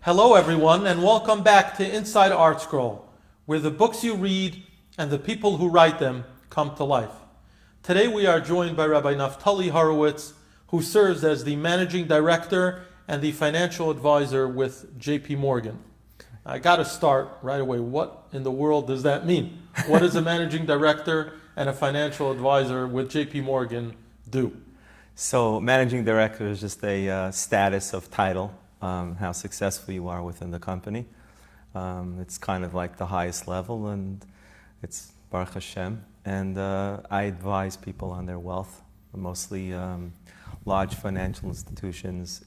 Hello everyone and welcome back to Inside Art Scroll, where the books you read and the people who write them come to life. Today we are joined by Rabbi Naftali Horowitz, who serves as the Managing Director and the Financial Advisor with J.P. Morgan. I got to start right away. What in the world does that mean? What does a Managing Director and a Financial Advisor with J.P. Morgan do? So Managing Director is just a status of title. How successful you are within the company. It's kind of like the highest level, and it's Baruch Hashem. And I advise people on their wealth, mostly large financial institutions,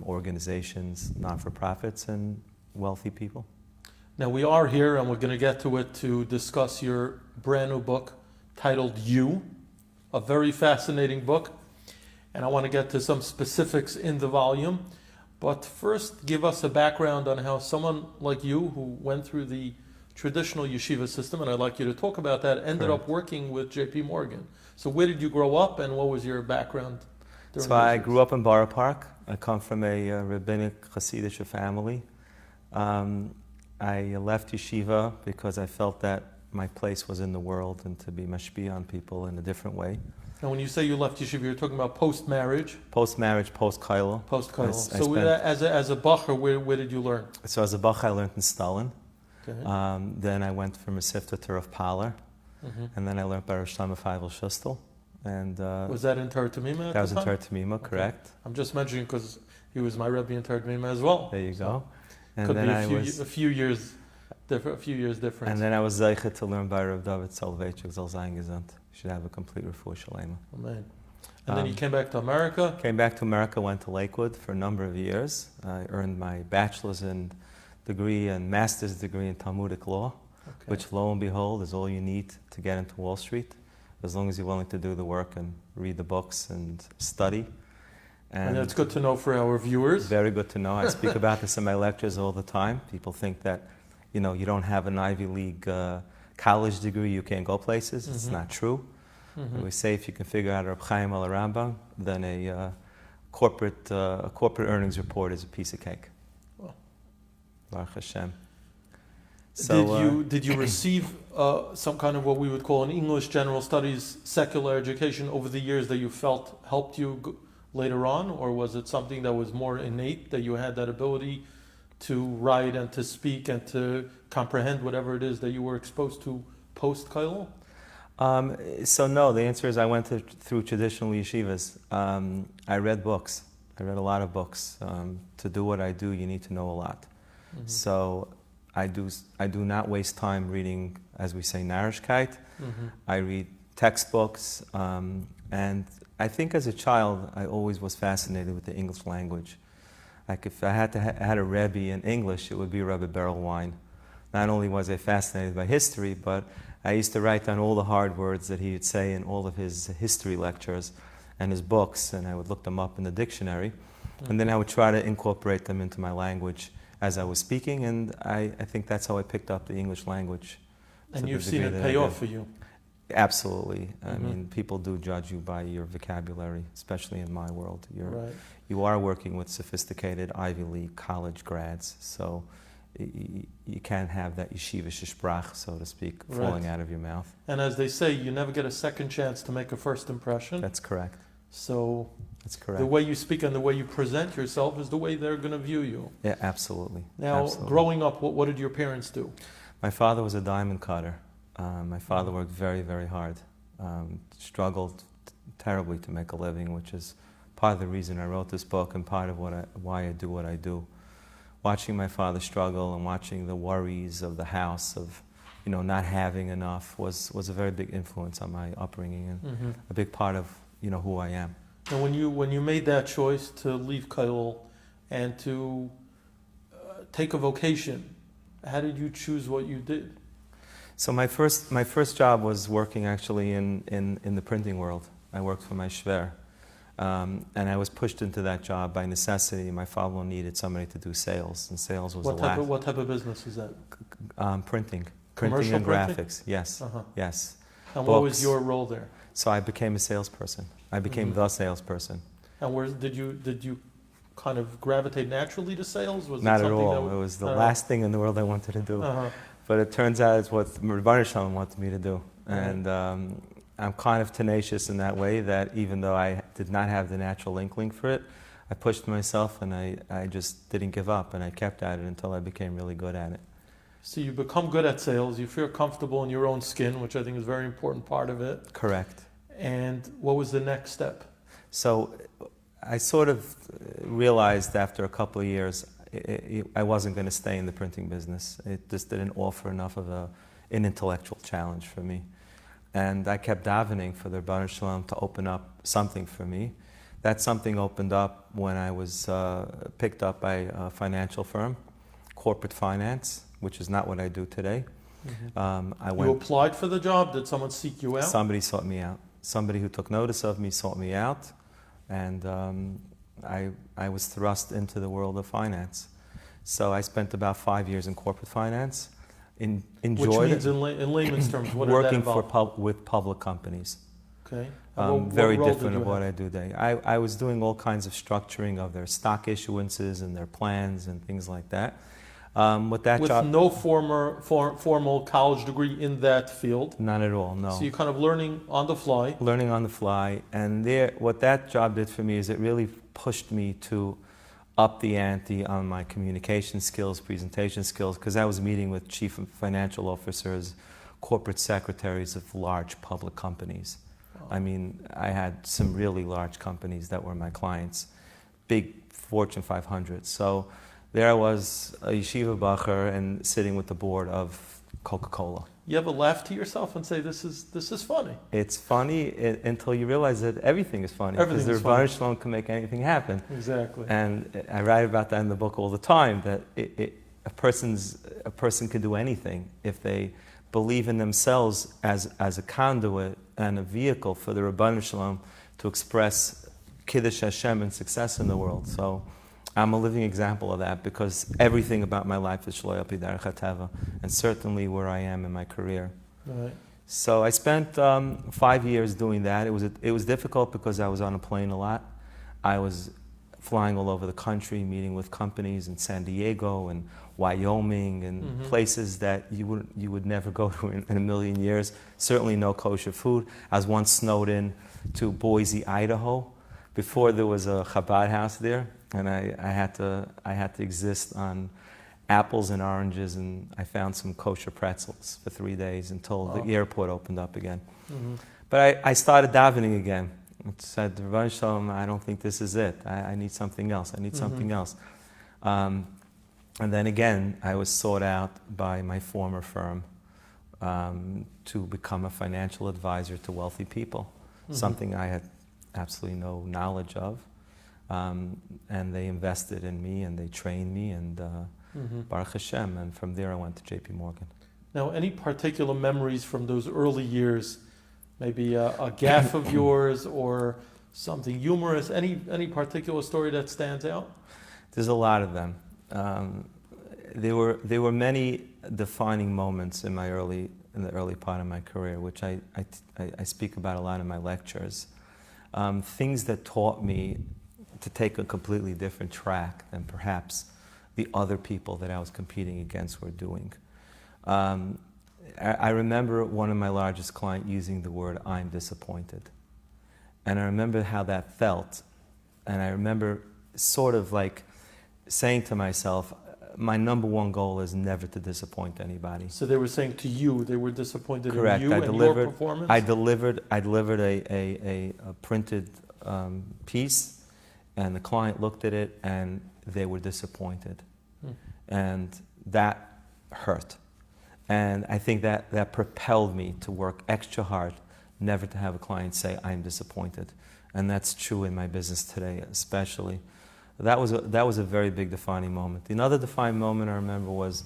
organizations, not-for-profits, and wealthy people. Now we are here, and we're going to get to it, to discuss your brand new book titled You, a very fascinating book. And I want to get to some specifics in the volume. But first, give us a background on how someone like you, who went through the traditional yeshiva system, and I'd like you to talk about that, ended up working with J.P. Morgan. So where did you grow up, and what was your background? So I grew up in Borough Park. I come from a rabbinic Hasidic family. I left yeshiva because I felt that my place was in the world and to be mashpia on people in a different way. And when you say you left yeshiva, you're talking about post-marriage? Post-marriage, post-kailo. Post-kailo. So as a bachar, where did you learn? So as a bachar, I learned in Stalin. Okay. Then I went from Mesivta to Rav Paler. And then I learned by Rosh Hashanah Shustel. And was that in Torah Tamima? That was in Torah Tamima, correct. Okay. I'm just mentioning because he was my Rebbe in Torah Tamima as well. There you go. And could then be a few years difference. And then I was zaycher to learn by Rav David Soloveitchik Zal Zayin Gesund. Should have a complete refuah shalema. Amen. And then you came back to America? Came back to America, went to Lakewood for a number of years. I earned my bachelor's degree and master's degree in Talmudic law, which lo and behold is all you need to get into Wall Street, as long as you're willing to do the work and read the books and study. And that's good to know for our viewers. Very good to know. I speak about this in my lectures all the time. People think that, you don't have an Ivy League college degree, you can't go places. It's not true. We say if you can figure out Reb Chaim al Rambam, then a corporate earnings report is a piece of cake. Well. Baruch Hashem. So, did you receive some kind of what we would call an English general studies secular education over the years that you felt helped you later on, or was it something that was more innate, that you had that ability to write and to speak and to comprehend whatever it is that you were exposed to post-kailo? So no, the answer is I went through traditional yeshivas. I read books. I read a lot of books. To do what I do, you need to know a lot. So I do not waste time reading, as we say, Narishkeit. I read textbooks. And I think as a child, I always was fascinated with the English language. Like if I had a Rebbe in English, it would be Rebbe Berelwein. Not only was I fascinated by history, but I used to write down all the hard words that he would say in all of his history lectures and his books, and I would look them up in the dictionary. And then I would try to incorporate them into my language as I was speaking, and I think that's how I picked up the English language. And you've seen it pay off for you? Absolutely. I mean, people do judge you by your vocabulary, especially in my world. You are working with sophisticated Ivy League college grads, so you can't have that yeshivish sprach, so to speak, falling out of your mouth. And as they say, you never get a second chance to make a first impression. That's correct. So that's correct. The way you speak and the way you present yourself is the way they're going to view you. Yeah, absolutely. Now, growing up, what did your parents do? My father was a diamond cutter. My father worked very, very hard. Struggled terribly to make a living, which is part of the reason I wrote this book and part of why I do what I do. Watching my father struggle and watching the worries of the house of, not having enough was a very big influence on my upbringing and a big part of, who I am. And when you made that choice to leave kailo and to take a vocation, how did you choose what you did? So my first job was working actually in the printing world. I worked for my shver. And I was pushed into that job by necessity. My father needed somebody to do sales, and sales was what type of business was that? Printing Commercial and printing? graphics. Yes, yes. And Books. What was your role there? So I became a salesperson. I became the salesperson. And where did you kind of gravitate naturally to sales? Was Not it at something all. that It was the last thing in the world I wanted to do. But it turns out it's what Rabban Shalom wanted me to do. And I'm kind of tenacious in that way, that even though I did not have the natural inkling for it, I pushed myself and I just didn't give up, and I kept at it until I became really good at it. So you become good at sales, you feel comfortable in your own skin, which I think is a very important part of it. Correct. And what was the next step? So I sort of realized after a couple of years I wasn't going to stay in the printing business. It just didn't offer enough of an intellectual challenge for me. And I kept davening for the Rebbeinu Shalom to open up something for me. That something opened up when I was picked up by a financial firm, corporate finance, which is not what I do today. You applied for the job? Did someone seek you out? Somebody sought me out. Somebody who took notice of me sought me out. And I was thrust into the world of finance. So I spent about 5 years in corporate finance. Enjoyed Which means it. In layman's terms, what Working did that involve? with public companies. Okay. Very different of what I do today. I was doing all kinds of structuring of their stock issuances and their plans and things like that. With job, no formal college degree in that field? Not at all, no. So you're kind of learning on the fly? Learning on the fly. And what that job did for me is it really pushed me to up the ante on my communication skills, presentation skills, because I was meeting with chief financial officers, corporate secretaries of large public companies. I mean, I had some really large companies that were my clients, big Fortune 500. So there I was, a yeshiva bachur, and sitting with the board of Coca-Cola. You ever laugh to yourself and say, this is funny? It's funny until you realize that everything is funny. Because the Rebbeinu Shalom can make anything happen. Exactly. And I write about that in the book all the time, that a person can do anything if they believe in themselves as a conduit and a vehicle for the Rebbeinu Shalom to express Kiddush Hashem and success in the world. So I'm a living example of that, because everything about my life is shlo al pi derech hateva, and certainly where I am in my career. Right. So I spent 5 years doing that. It was difficult because I was on a plane a lot. I was flying all over the country, meeting with companies in San Diego and Wyoming and places that you would never go to in a million years. Certainly no kosher food. I was once snowed in to Boise, Idaho, before there was a Chabad house there, and I had to exist on apples and oranges, and I found some kosher pretzels for 3 days until the airport opened up again. But I started davening again. I said, Rebbeinu Shalom, I don't think this is it. I need something else. I need something else. And then again, I was sought out by my former firm to become a financial advisor to wealthy people, something I had absolutely no knowledge of. And they invested in me and they trained me, and Baruch Hashem, and from there I went to JP Morgan. Now, any particular memories from those early years? Maybe a gaffe of yours or something humorous? Any particular story that stands out? There's a lot of them. There were many defining moments in the early part of my career, which I speak about a lot in my lectures. Things that taught me to take a completely different track than perhaps the other people that I was competing against were doing. I remember one of my largest clients using the word, "I'm disappointed." And I remember how that felt. And I remember sort of like saying to myself, my number one goal is never to disappoint anybody. So they were saying to you, they were disappointed Correct. in you and your performance? I delivered a printed piece, and the client looked at it and they were disappointed. And that hurt. And I think that propelled me to work extra hard, never to have a client say, "I'm disappointed." And that's true in my business today, especially. That was a very big defining moment. Another defining moment I remember was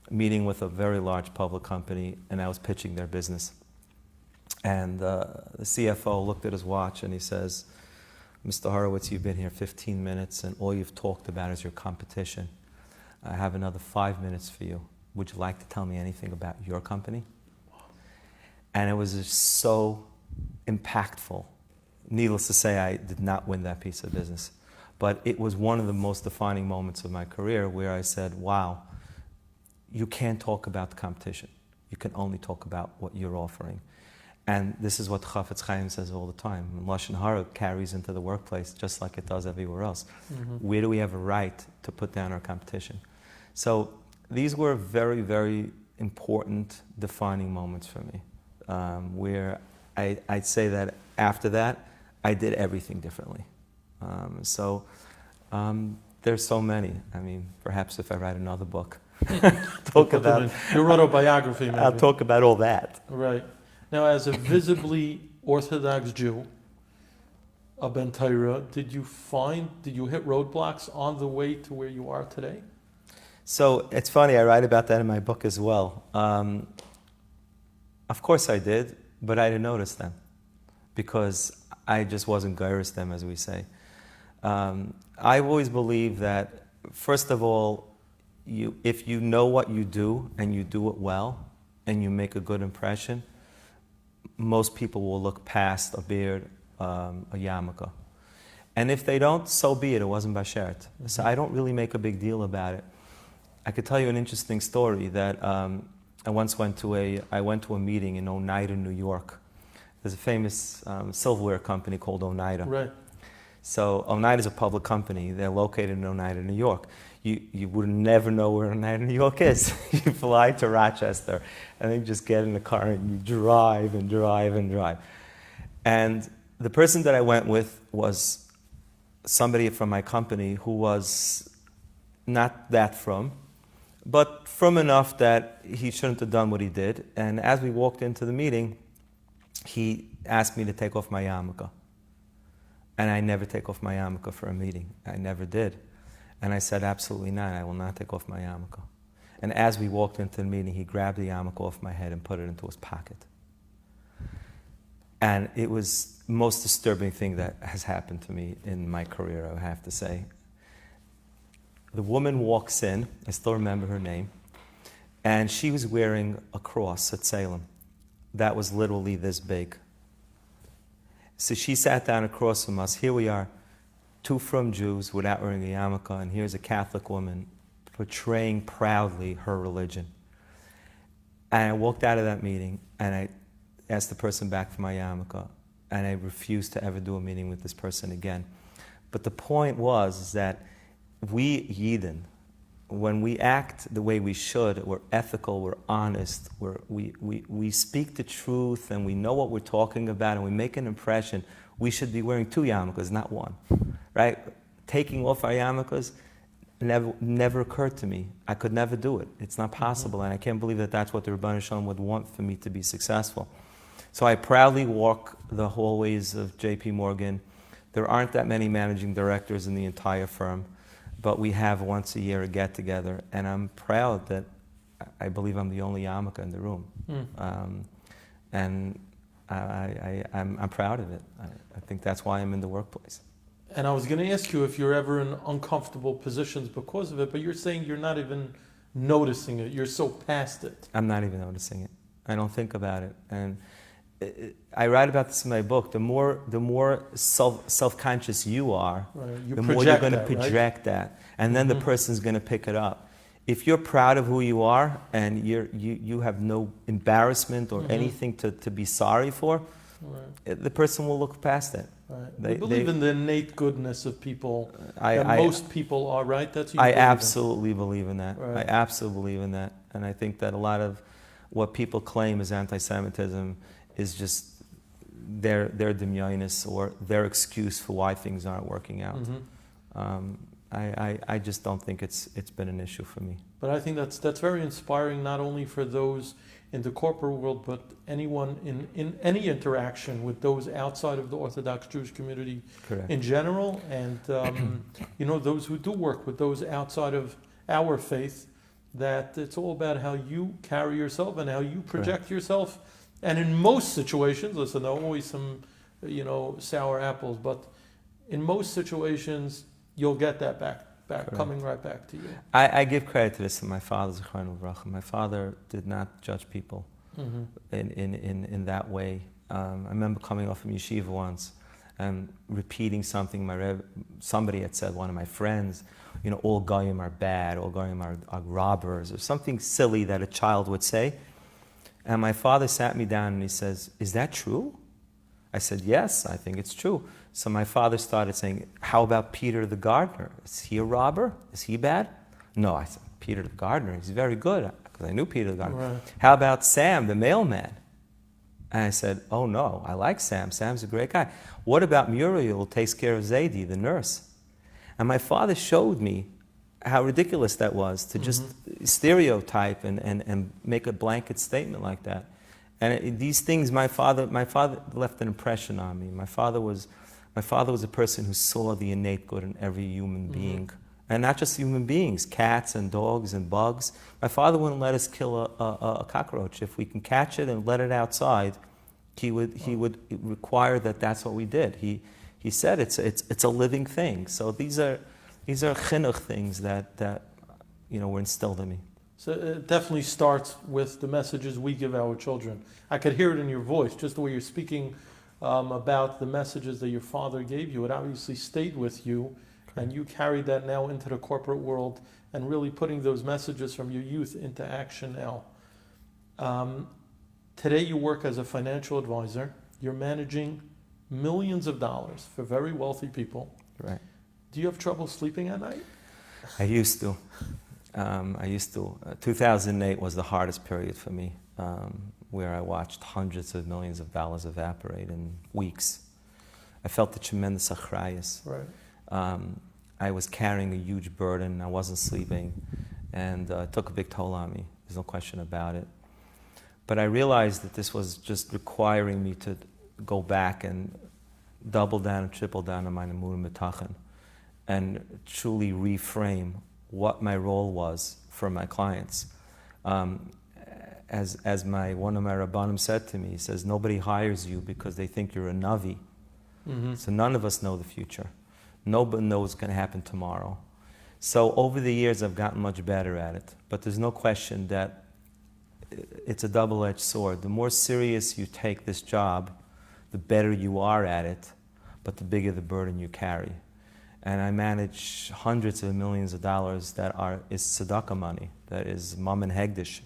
meeting with a very large public company, and I was pitching their business. And the CFO looked at his watch and he says, "Mr. Horowitz, you've been here 15 minutes and all you've talked about is your competition. I have another 5 minutes for you. Would you like to tell me anything about your company?" And it was just so impactful. Needless to say, I did not win that piece of business. But it was one of the most defining moments of my career where I said, wow, you can't talk about the competition. You can only talk about what you're offering. And this is what Chafetz Chaim says all the time. Lashon Hara carries into the workplace just like it does everywhere else. Where do we have a right to put down our competition? So these were very, very important defining moments for me, where I'd say that after that, I did everything differently. There's so many. I mean, perhaps if I write another book, talk about your autobiography. Maybe. I'll talk about all that. Right. Now, as a visibly Orthodox Jew, a Ben Torah, did you hit roadblocks on the way to where you are today? So it's funny, I write about that in my book as well. Of course I did, but I didn't notice them because I just wasn't gyrus them, as we say. I've always believed that, first of all, if you know what you do and you do it well and you make a good impression, most people will look past a beard, a yarmulke. And if they don't, so be it. It wasn't bashert. So I don't really make a big deal about it. I could tell you an interesting story that I once went to a meeting in Oneida, New York. There's a famous silverware company called Oneida. Right. So Oneida is a public company. They're located in Oneida, New York. You would never know where Oneida, New York is. You fly to Rochester and then you just get in the car and you drive and drive and drive. And the person that I went with was somebody from my company who was not that from, but from enough that he shouldn't have done what he did. And as we walked into the meeting, he asked me to take off my yarmulke. And I never take off my yarmulke for a meeting. I never did. And I said, absolutely not. I will not take off my yarmulke. And as we walked into the meeting, he grabbed the yarmulke off my head and put it into his pocket. And it was the most disturbing thing that has happened to me in my career, I have to say. The woman walks in, I still remember her name, and she was wearing a cross at Salem that was literally this big. So she sat down across from us. Here we are, two from Jews without wearing a yarmulke, and here's a Catholic woman portraying proudly her religion. And I walked out of that meeting, and I asked the person back for my yarmulke, and I refused to ever do a meeting with this person again. But the point was that we Yidden, when we act the way we should, we're ethical, we're honest, we speak the truth, and we know what we're talking about, and we make an impression, we should be wearing two yarmulkes, not one, right? Taking off our yarmulkes never occurred to me. I could never do it. It's not possible, and I can't believe that that's what the Rebbeinu Shalom would want for me to be successful. So I proudly walk the hallways of J.P. Morgan. There aren't that many managing directors in the entire firm, but we have once a year a get-together, and I'm proud that I believe I'm the only yarmulke in the room. And I'm proud of it. I think that's why I'm in the workplace. And I was going to ask you if you're ever in uncomfortable positions because of it, but you're saying you're not even noticing it. You're so past it. I'm not even noticing it. I don't think about it. And I write about this in my book. The more self-conscious you are, right. The more you're going to project that. And then the person's going to pick it up. If you're proud of who you are and you have no embarrassment or anything to be sorry for, the person will look past it. Right. They believe in the innate goodness of people. Most people are, right? That's what you I absolutely believe in that. Right. I absolutely believe in that. And I think that a lot of what people claim as anti-Semitism is just their demyonis or their excuse for why things aren't working out. I just don't think it's been an issue for me. But I think that's very inspiring, not only for those in the corporate world, but anyone in any interaction with those outside of the Orthodox Jewish community in general, and those who do work with those outside of our faith, that it's all about how you carry yourself and how you project yourself. And in most situations, listen, there are always some, sour apples, but in most situations, you'll get that back coming right back to you. I give credit to this to my father, Zechronu Livracha. My father did not judge people in that way. I remember coming off from yeshiva once, and repeating something somebody had said, one of my friends, all goyim are bad, all goyim are robbers, or something silly that a child would say. And my father sat me down and he says, is that true? I said, yes, I think it's true. So my father started saying, how about Peter the gardener? Is he a robber? Is he bad? No, I said, Peter the gardener, he's very good, because I knew Peter the gardener. Right. How about Sam, the mailman? And I said, oh no, I like Sam. Sam's a great guy. What about Muriel, who takes care of Zadie, the nurse? And my father showed me how ridiculous that was to just stereotype and make a blanket statement like that. And these things, my father left an impression on me. My father was a person who saw the innate good in every human being. And not just human beings, cats and dogs and bugs. My father wouldn't let us kill a cockroach. If we can catch it and let it outside, he would require that that's what we did. He said it's a living thing. So these are chinuch things that were instilled in me. So it definitely starts with the messages we give our children. I could hear it in your voice, just the way you're speaking about the messages that your father gave you. It obviously stayed with you, and you carried that now into the corporate world and really putting those messages from your youth into action now. Today you work as a financial advisor. You're managing millions of dollars for very wealthy people. Right. Do you have trouble sleeping at night? I used to. 2008 was the hardest period for me, where I watched hundreds of millions of dollars evaporate in weeks. I felt the tremendous achrayus. Right. I was carrying a huge burden. I wasn't sleeping, and it took a big toll on me. There's no question about it. But I realized that this was just requiring me to go back and double down and triple down on my nemurim b'tachan, and truly reframe what my role was for my clients. As one of my rabbanim said to me, he says, nobody hires you because they think you're a navi. So none of us know the future. Nobody knows what's going to happen tomorrow. So over the years, I've gotten much better at it. But there's no question that it's a double-edged sword. The more serious you take this job, the better you are at it, but the bigger the burden you carry. And I manage hundreds of millions of dollars is tzedakah money, that is mam and hegdish,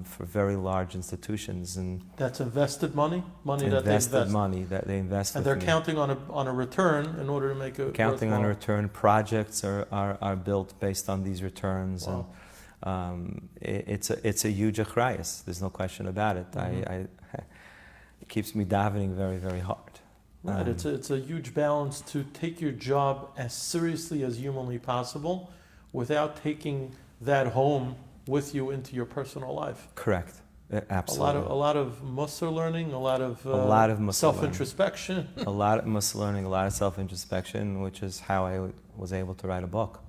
for very large institutions. And that's invested money? Money that they invest? Invested money that they invest. And they're counting on a return in order to make it counting worthwhile. on a return. Projects are built based on these returns. Wow. And it's a huge achrayus. There's no question about it. It keeps me davening very, very hard. Right, it's a huge balance to take your job as seriously as humanly possible without taking that home with you into your personal life. Correct. Absolutely. A lot of muscle learning, a lot of self-introspection. A lot of muscle learning, a lot of self-introspection, which is how I was able to write a book.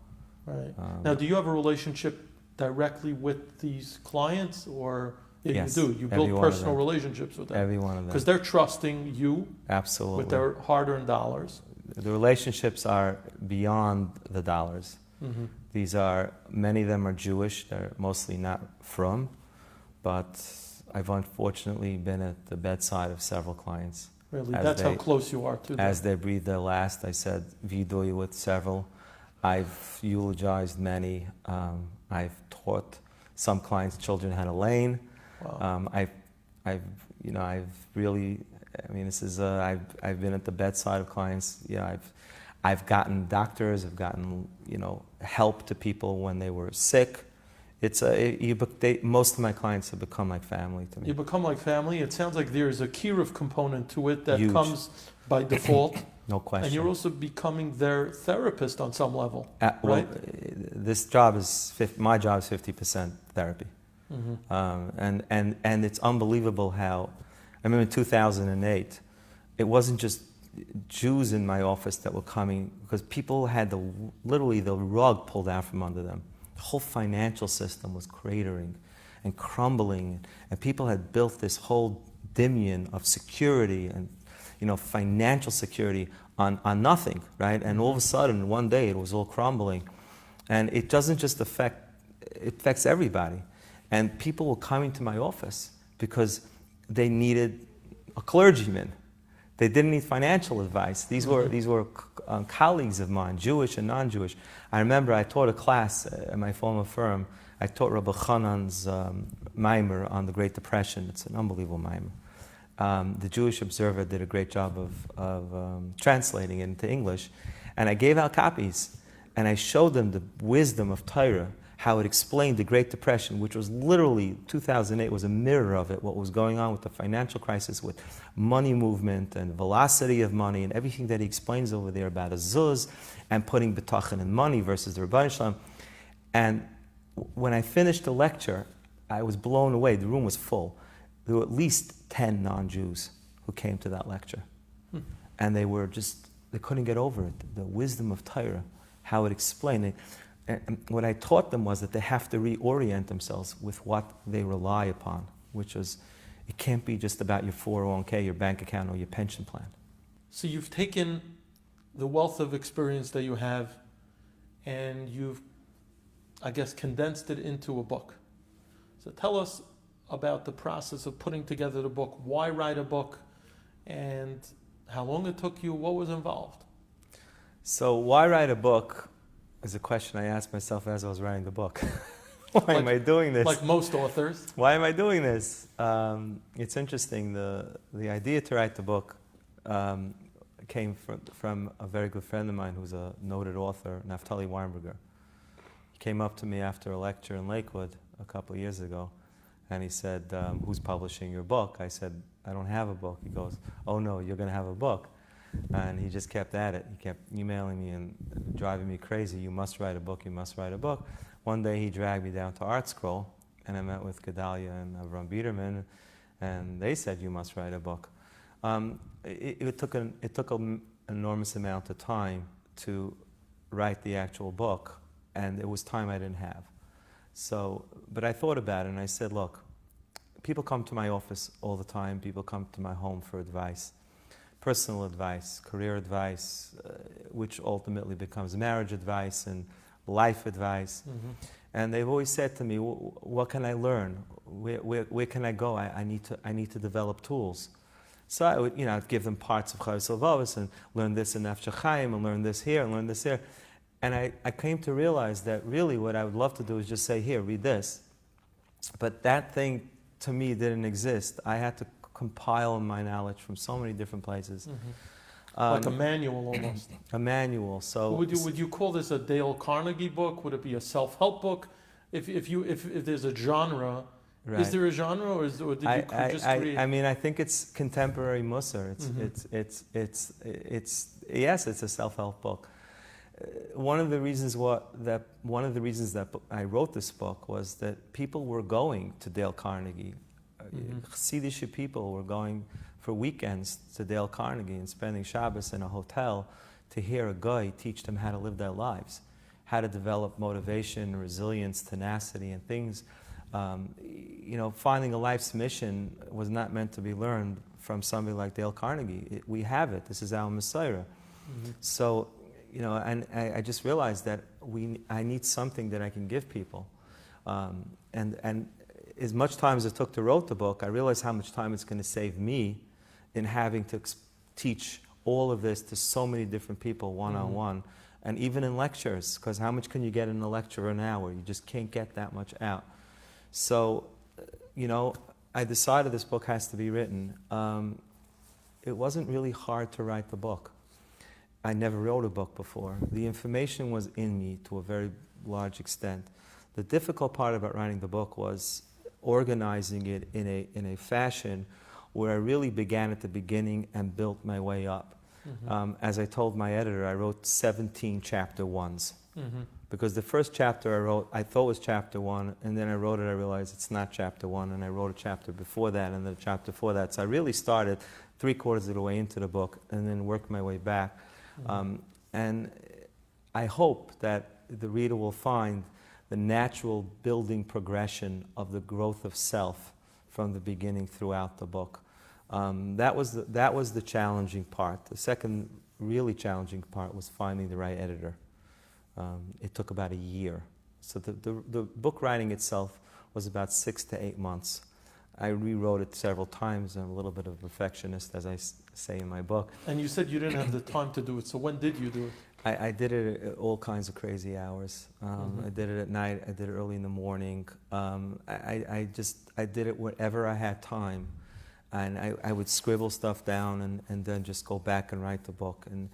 Right. Now, do you have a relationship directly with these clients, or? Yeah, yes, you do. You build personal relationships with them. Every one of them. Because they're trusting you. Absolutely. With their hard-earned dollars. The relationships are beyond the dollars. Many of them are Jewish. They're mostly not from, but I've unfortunately been at the bedside of several clients. Really? That's how close you are to them. As they breathed their last, I said vidui with several. I've eulogized many. I've taught some clients' children how to lane. Wow. I've really, I've been at the bedside of clients. I've gotten doctors, I've gotten, help to people when they were sick. Most of my clients have become like family to me. You become like family. It sounds like there's a kiruv component to it that Huge. Comes by default. No question. And you're also becoming their therapist on some level, right? Well, my job is 50% therapy. And it's unbelievable how, I remember in 2008, it wasn't just Jews in my office that were coming, because people had literally the rug pulled out from under them. The whole financial system was cratering and crumbling, and people had built this whole dimion of security and financial security on nothing, right? And all of a sudden, one day, it was all crumbling. And it doesn't just it affects everybody. And people were coming to my office because they needed a clergyman They didn't need financial advice. These were colleagues of mine, Jewish and non-Jewish. I remember I taught a class at my former firm. I taught Rabbi Chanan's mimer on the Great Depression. It's an unbelievable mimer. The Jewish Observer did a great job of translating it into English. And I gave out copies. And I showed them the wisdom of Torah, how it explained the Great Depression, which was literally, 2008 was a mirror of it, what was going on with the financial crisis, with money movement and velocity of money and everything that he explains over there about a zuz and putting betachin in money versus the Rebbeinu Shalom. And when I finished the lecture, I was blown away. The room was full. There were at least 10 non-Jews who came to that lecture. And they couldn't get over it, the wisdom of Torah, how it explained it. And what I taught them was that they have to reorient themselves with what they rely upon, which is, it can't be just about your 401k, your bank account, or your pension plan. So you've taken the wealth of experience that you have and you've, I guess, condensed it into a book. So tell us about the process of putting together the book. Why write a book? And how long it took you? What was involved? So why write a book is a question I asked myself as I was writing the book. Why am I doing this? Like most authors. Why am I doing this? It's interesting. The idea to write the book came from a very good friend of mine who's a noted author, Naftali. He came up to me after a lecture in Lakewood a couple of years ago, and he said, who's publishing your book? I said, I don't have a book. He goes, oh no, you're going to have a book. And he just kept at it. He kept emailing me and driving me crazy. You must write a book, you must write a book. One day he dragged me down to Art Scroll, and I met with Gedalia and Avram Biederman, and they said, you must write a book. It took an enormous amount of time to write the actual book, and it was time I didn't have. But I thought about it, and I said, look, people come to my office all the time. People come to my home for advice. Personal advice, career advice, which ultimately becomes marriage advice and life advice. Mm-hmm. And they've always said to me, what can I learn? Where can I go? I need to develop tools. So I would, I'd give them parts of א.א.וו and learn this in Nefesh HaChaim and learn this here and learn this here. And I came to realize that really what I would love to do is just say, here, read this. But that thing to me didn't exist. I had to compile my knowledge from so many different places. Mm-hmm. Like a manual almost. A manual. So would you call this a Dale Carnegie book? Would it be a self-help book? If there's a genre, right. Is there a genre, or did you just create? I mean, I think it's contemporary Musar. Yes, it's a self-help book. One of the reasons that I wrote this book was that people were going to Dale Carnegie. Chassidish people were going for weekends to Dale Carnegie and spending Shabbos in a hotel to hear a guy teach them how to live their lives, how to develop motivation, resilience, tenacity, and things. Finding a life's mission was not meant to be learned from somebody like Dale Carnegie. We have it. This is our Messiah. Mm-hmm. So, and I just realized that I need something that I can give people. And as much time as it took to write the book, I realized how much time it's going to save me in having to teach all of this to so many different people one-on-one, and even in lectures, because how much can you get in a lecture an hour? You just can't get that much out. So, I decided this book has to be written. It wasn't really hard to write the book. I never wrote a book before. The information was in me to a very large extent. The difficult part about writing the book was organizing it in a fashion where I really began at the beginning and built my way up. Mm-hmm. As I told my editor, I wrote 17 chapter ones. Mm-hmm. Because the first chapter I wrote, I thought was chapter 1, and then I wrote it, I realized it's not chapter 1, and I wrote a chapter before that, and then a chapter before that. So I really started 3/4 of the way into the book, and then worked my way back. Mm-hmm. And I hope that the reader will find the natural building progression of the growth of self from the beginning throughout the book. That was the challenging part. The second really challenging part was finding the right editor. It took about a year. So the book writing itself was about 6 to 8 months. I rewrote it several times. I'm a little bit of a perfectionist, say in my book. And you said you didn't have the time to do it, so when did you do it? I did it at all kinds of crazy hours. I did it at night, I did it early in the morning. I did it whenever I had time. And I would scribble stuff down and then just go back and write the book. And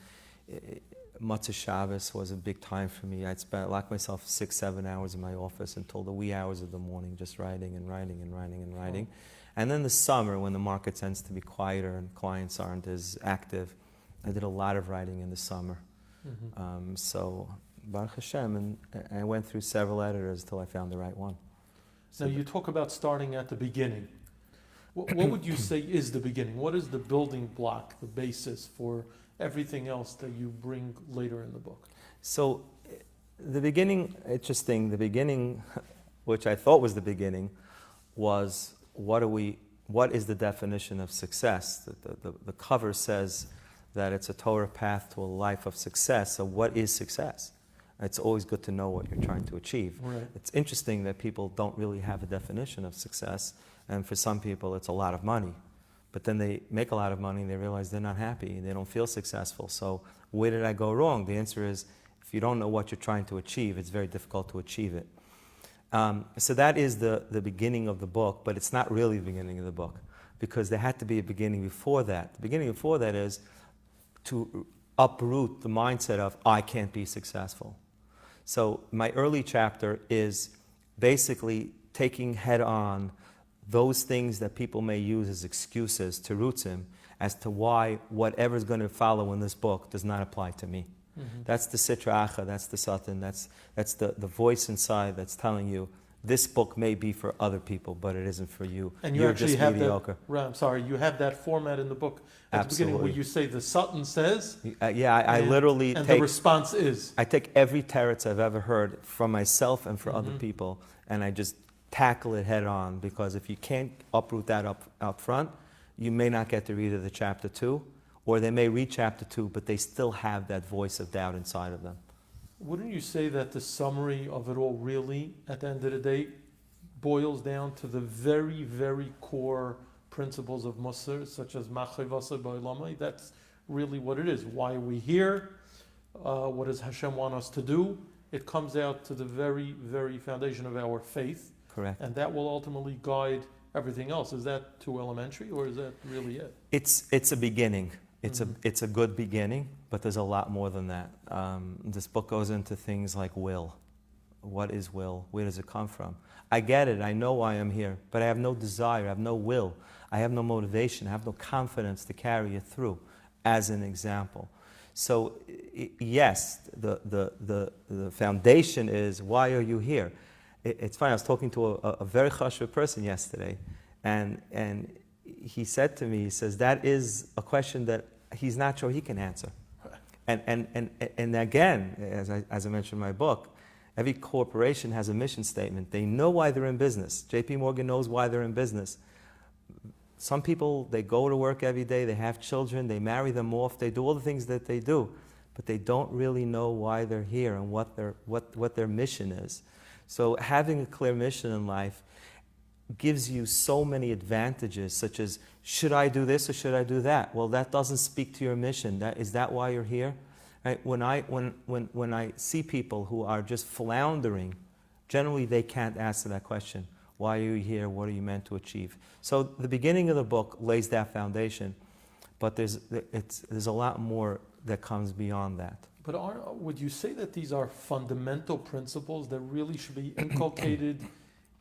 Motzei Shabbos was a big time for me. I'd lock myself 6-7 hours in my office until the wee hours of the morning, just writing and writing and writing and writing. And then the summer, when the market tends to be quieter and clients aren't as active, I did a lot of writing in the summer. So Baruch Hashem, and I went through several editors till I found the right one. Now you talk about starting at the beginning. What would you say is the beginning? What is the building block, the basis for everything else that you bring later in the book? So the beginning, interesting, the beginning, which I thought was the beginning, was what is the definition of success? The cover says that it's a Torah path to a life of success. So what is success? It's always good to know what you're trying to achieve. Right. It's interesting that people don't really have a definition of success. And for some people, it's a lot of money. But then they make a lot of money and they realize they're not happy. They don't feel successful. So where did I go wrong? The answer is, if you don't know what you're trying to achieve, it's very difficult to achieve it. So that is the beginning of the book, but it's not really the beginning of the book, because there had to be a beginning before that. The beginning before that is to uproot the mindset of, I can't be successful. So my early chapter is basically taking head on those things that people may use as excuses to Rutzim as to why whatever's going to follow in this book does not apply to me. That's the Sitra Achra, that's the Satan, that's the voice inside that's telling you, this book may be for other people, but it isn't for you. And you You're actually just have mediocre. that. Right, I'm sorry. You have that format in the book at the beginning where you say the Satan says. I literally and take. the response is. I take every teretz I've ever heard from myself and for other people, and I just tackle it head on. Because if you can't uproot that up front, you may not get to read the chapter 2, or they may read chapter 2, but they still have that voice of doubt inside of them. Wouldn't you say that the summary of it all really, at the end of the day, boils down to the very, very core principles of Musar, such as Machai Vasa Ba'olamai? That's really what it is. Why are we here? What does Hashem want us to do? It comes out to the very, very foundation of our faith. Correct. And that will ultimately guide everything else. Is that too elementary, or is that really it? It's a beginning. It's a good beginning, but there's a lot more than that. This book goes into things like will. What is will? Where does it come from? I get it. I know why I'm here, but I have no desire. I have no will. I have no motivation. I have no confidence to carry it through, as an example. So, yes, the foundation is, why are you here? It's funny. I was talking to a very chashuv person yesterday, and he said to me, he says, that is a question that he's not sure he can answer. And again, as I mentioned in my book, every corporation has a mission statement. They know why they're in business. JP Morgan knows why they're in business. Some people, they go to work every day, they have children, they marry them off, they do all the things that they do, but they don't really know why they're here and what their mission is. So having a clear mission in life gives you so many advantages, such as, should I do this or should I do that? Well, that doesn't speak to your mission. Is that why you're here? Right? When I see people who are just floundering, generally they can't answer that question. Why are you here? What are you meant to achieve? So the beginning of the book lays that foundation, but there's a lot more that comes beyond that. But would you say that these are fundamental principles that really should be inculcated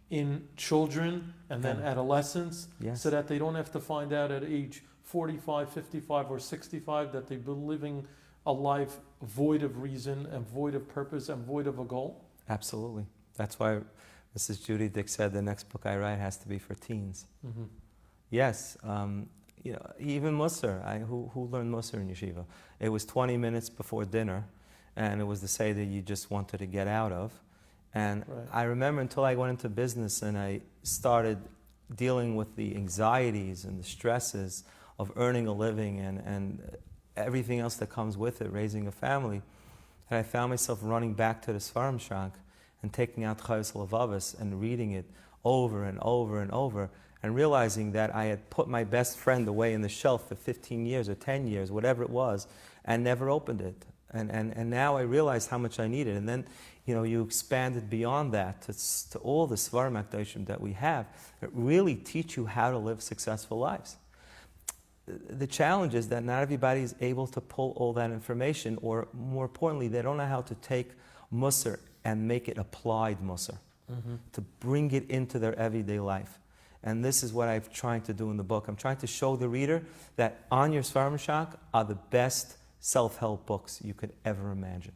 in children and then adolescents, yes, so that they don't have to find out at age 45, 55, or 65 that they've been living a life void of reason and void of purpose and void of a goal? Absolutely. That's why Mrs. Judy Dick said the next book I write has to be for teens. Yes, even Musar, who learned Musar in yeshiva, it was 20 minutes before dinner, and it was the say that you just wanted to get out of. And right. I remember until I went into business and I started dealing with the anxieties and the stresses of earning a living and everything else that comes with it, raising a family, and I found myself running back to the Sfarim Shank and taking out Chayos Levavos and reading it over and over and over, and realizing that I had put my best friend away in the shelf for 15 years or 10 years, whatever it was, and never opened it. And now I realized how much I needed. And then, you expanded beyond that to all the Svarim Akdoshim that we have that really teach you how to live successful lives. The challenge is that not everybody is able to pull all that information, or more importantly, they don't know how to take Musar and make it applied Musar, to bring it into their everyday life. And this is what I'm trying to do in the book. I'm trying to show the reader that On Your Svarim Shak are the best self-help books you could ever imagine.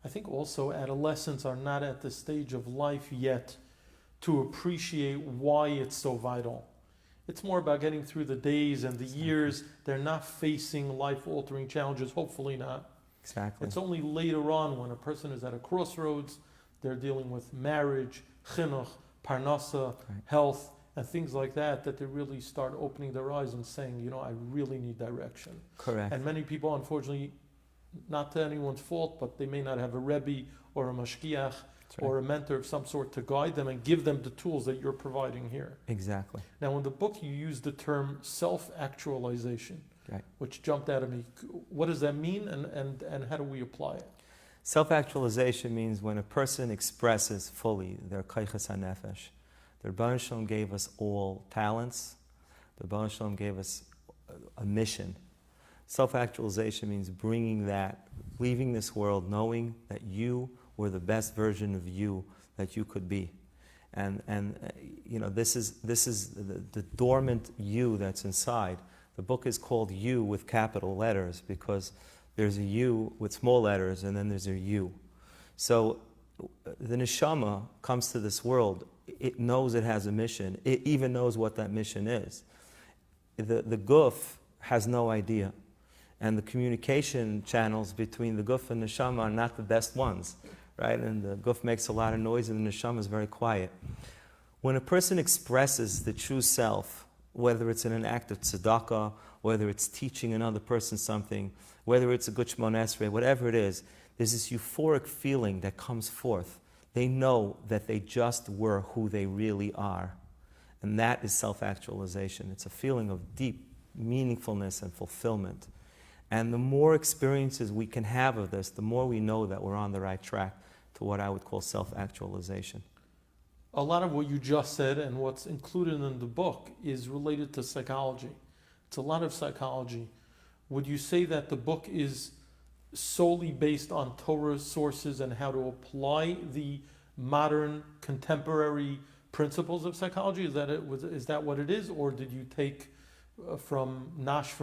I think also adolescents are not at the stage of life yet to appreciate why it's so vital. It's more about getting through the days and the years. They're not facing life-altering challenges, hopefully not. Exactly. It's only later on when a person is at a crossroads, they're dealing with marriage, chinuch, parnasa, health, and things like that they really start opening their eyes and saying, I really need direction. Correct. And many people, unfortunately, not to anyone's fault, but they may not have a rebbe or a mashkiach or a mentor of some sort to guide them and give them the tools that you're providing here. Exactly. Now, in the book, you use the term self-actualization, which jumped out at me. What does that mean, and how do we apply it? Self-actualization means when a person expresses fully their kaychas hanefesh. The Rebbeinu Shalom gave us all talents. The Rebbeinu Shalom gave us a mission. Self-actualization means bringing that, leaving this world knowing that you were the best version of you that you could be. And this is the dormant you that's inside. The book is called You with capital letters because there's a you with small letters and then there's a you. So the neshama comes to this world, it knows it has a mission, it even knows what that mission is. The guf has no idea. And the communication channels between the guf and neshama are not the best ones, right? And the guf makes a lot of noise and the neshama is very quiet. When a person expresses the true self, whether it's in an act of tzedakah, whether it's teaching another person something, whether it's a good Shemon Esrei, whatever it is, there's this euphoric feeling that comes forth. They know that they just were who they really are. And that is self-actualization. It's a feeling of deep meaningfulness and fulfillment. And the more experiences we can have of this, the more we know that we're on the right track to what I would call self-actualization. A lot of what you just said and what's included in the book is related to psychology. It's a lot of psychology. Would you say that the book is solely based on Torah sources and how to apply the modern, contemporary principles of psychology? Is that what it is? Or did you take from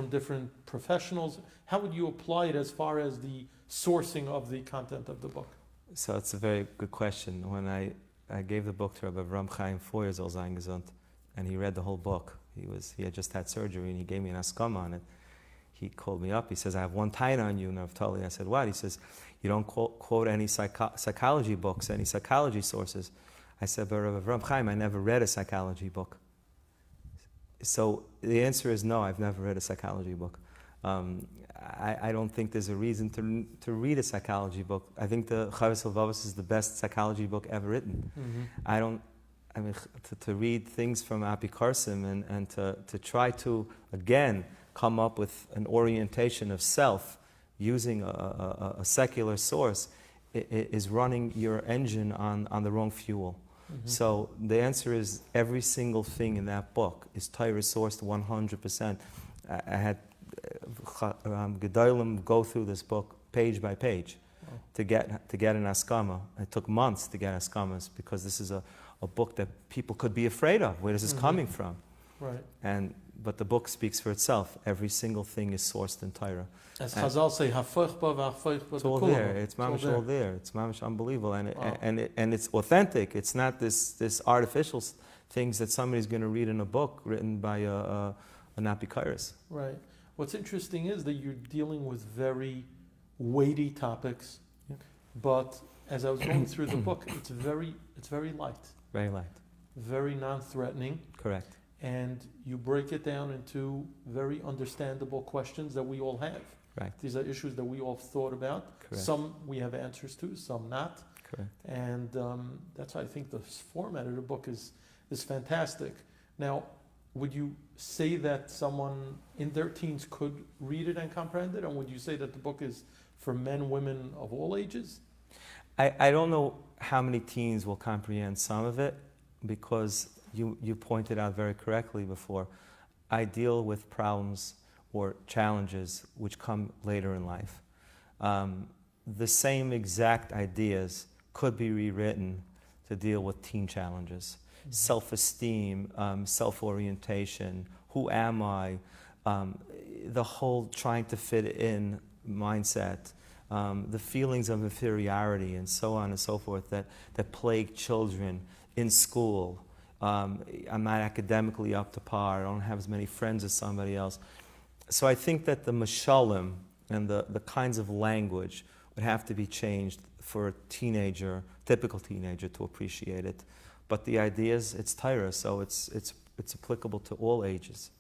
different professionals? How would you apply it as far as the sourcing of the content of the book? So it's a very good question. When I gave the book to א.א.וו 4 years old, and he read the whole book. He had just had surgery and he gave me an askama on it. He called me up. He says, I have one taina on you, Naftali. I said, what? He says, you don't quote any psychology books, any psychology sources. I said, but א.א.וו, I never read a psychology book. So the answer is no, I've never read a psychology book. I don't think there's a reason to read a psychology book. I think the א.א.וו is the best psychology book ever written. To read things from Apikarsim and to try to, again, come up with an orientation of self using a secular source is running your engine on the wrong fuel. So the answer is every single thing in that book is Torah sourced 100%. I had Gedolim go through this book page by page to get an askama. It took months to get askamas because this is a book that people could be afraid of. Where is this coming from? Right. But the book speaks for itself. Every single thing is sourced in Torah. As Chazal say, it's all there. It's mamish all there. It's mamish unbelievable, and it's authentic. It's not this artificial things that somebody's going to read in a book written by an apikairis. Right. What's interesting is that you're dealing with very weighty topics, but as I was going through the book, it's very light. Very light. Very non-threatening. Correct. And you break it down into very understandable questions that we all have. Right. These are issues that we all have thought about. Correct. Some we have answers to, some not. Correct. And that's why I think the format of the book is is fantastic. Now, would you say that someone in their teens could read it and comprehend it? And would you say that the book is for men, women of all ages? I don't know how many teens will comprehend some of it, because you pointed out very correctly before, I deal with problems or challenges which come later in life. The same exact ideas could be rewritten to deal with teen challenges. Mm-hmm. Self-esteem, self-orientation, who am I, the whole trying to fit in mindset, the feelings of inferiority and so on and so forth that plague children in school. I'm not academically up to par, I don't have as many friends as somebody else. So I think that the mashalim and the kinds of language would have to be changed for a teenager, typical teenager, to appreciate it. But the idea is it's Torah, so it's applicable to all ages.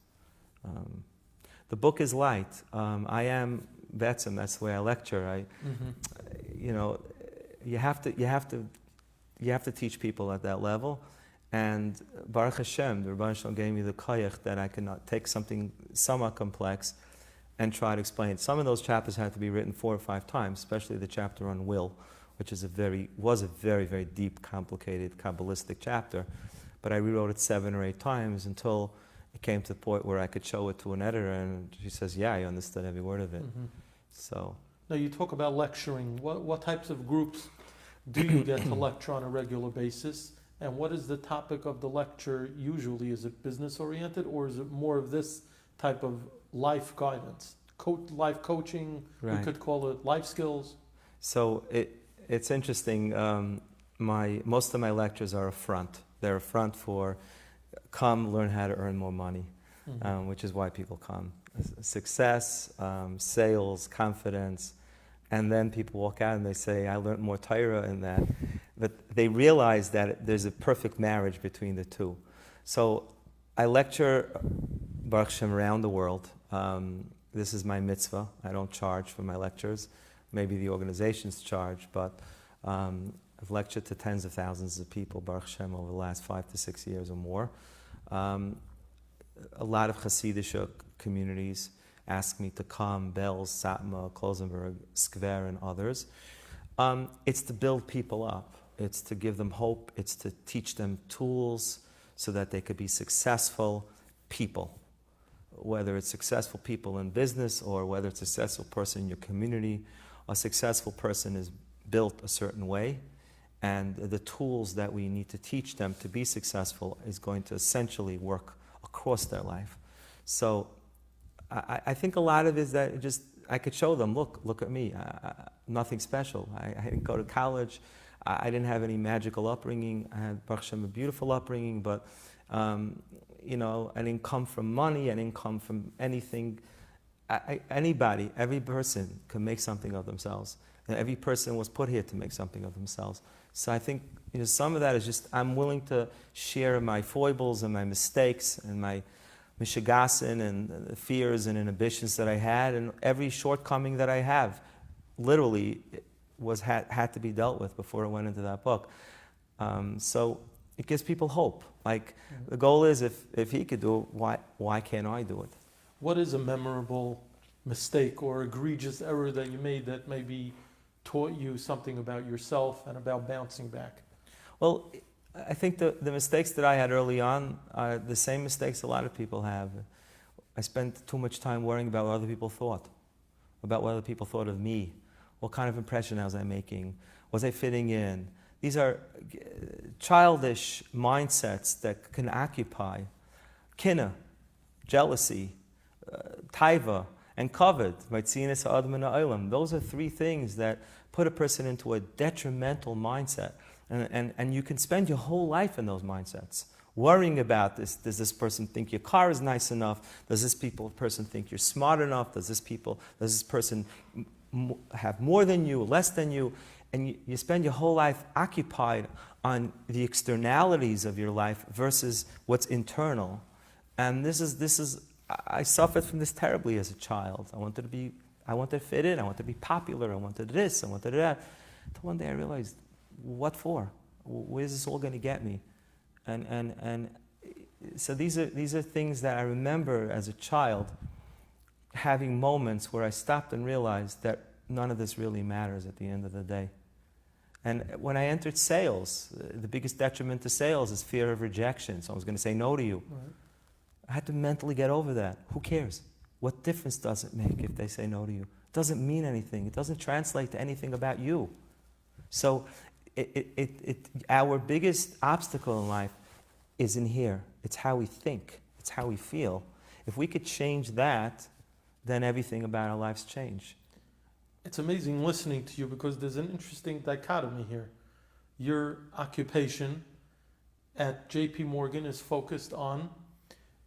The book is light. I am Betzim, that's the way I lecture. You know, you have to teach people at that level. And Baruch Hashem, the Rebbeinu Shalom gave me the koyach that I can take something somewhat complex and try to explain. Some of those chapters had to be written 4 or 5 times, especially the chapter on will, which is was a very, very deep, complicated, Kabbalistic chapter. But I rewrote it 7 or 8 times until it came to the point where I could show it to an editor, and she says, yeah, I understood every word of it. Mm-hmm. So. Now you talk about lecturing. What types of groups do you get to lecture on a regular basis? And what is the topic of the lecture usually? Is it business oriented, or is it more of this type of life guidance? Life coaching, right. We could call it life skills. So it's interesting. Most of my lectures are a front. They're a front for come learn how to earn more money, mm-hmm. Which is why people come. Success, sales, confidence, and then people walk out and they say, I learned more Torah in that. But they realize that there's a perfect marriage between the two. So I lecture Baruch Hashem around the world. This is my mitzvah. I don't charge for my lectures. Maybe the organizations charge, but I've lectured to tens of thousands of people, Baruch Hashem, over the last 5 to 6 years or more. A lot of Hasidic communities ask me to come, Belz, Satma, Klosenberg, Skver, and others. It's to build people up. It's to give them hope. It's to teach them tools so that they could be successful people. Whether it's successful people in business or whether it's a successful person in your community, a successful person is built a certain way, and the tools that we need to teach them to be successful is going to essentially work across their life. So I think a lot of it is that I could show them, look at me, nothing special. I didn't go to college. I didn't have any magical upbringing. I had, Baruch Hashem, a beautiful upbringing, but I didn't come from money. I didn't come from anything. Every person can make something of themselves. And every person was put here to make something of themselves. So I think some of that is just I'm willing to share my foibles and my mistakes and my mishigasin and the fears and inhibitions that I had, and every shortcoming that I have, literally, had to be dealt with before I went into that book. So it gives people hope. The goal is, if he could do it, why can't I do it? What is a memorable mistake or egregious error that you made that maybe taught you something about yourself and about bouncing back? Well, I think the mistakes that I had early on are the same mistakes a lot of people have. I spent too much time worrying about what other people thought, about what other people thought of me. What kind of impression was I making? Was I fitting in? These are childish mindsets that can occupy kinna, jealousy, taiva, and kavod. Those are 3 things that put a person into a detrimental mindset. And you can spend your whole life in those mindsets, worrying about this. Does this person think your car is nice enough? Does this person think you're smart enough? Does this person have more than you, less than you? And you spend your whole life occupied on the externalities of your life versus what's internal. And I suffered from this terribly as a child. I wanted to fit in, I wanted to be popular, I wanted this, I wanted that. Until one day I realized, what for? Where's this all going to get me? And so these are things that I remember as a child having moments where I stopped and realized that none of this really matters at the end of the day. And when I entered sales, the biggest detriment to sales is fear of rejection. Someone's going to say no to you. Right. I had to mentally get over that. Who cares? What difference does it make if they say no to you? It doesn't mean anything. It doesn't translate to anything about you. So our biggest obstacle in life is in here. It's how we think. It's how we feel. If we could change that, then everything about our lives change. It's amazing listening to you because there's an interesting dichotomy here. Your occupation at JP Morgan is focused on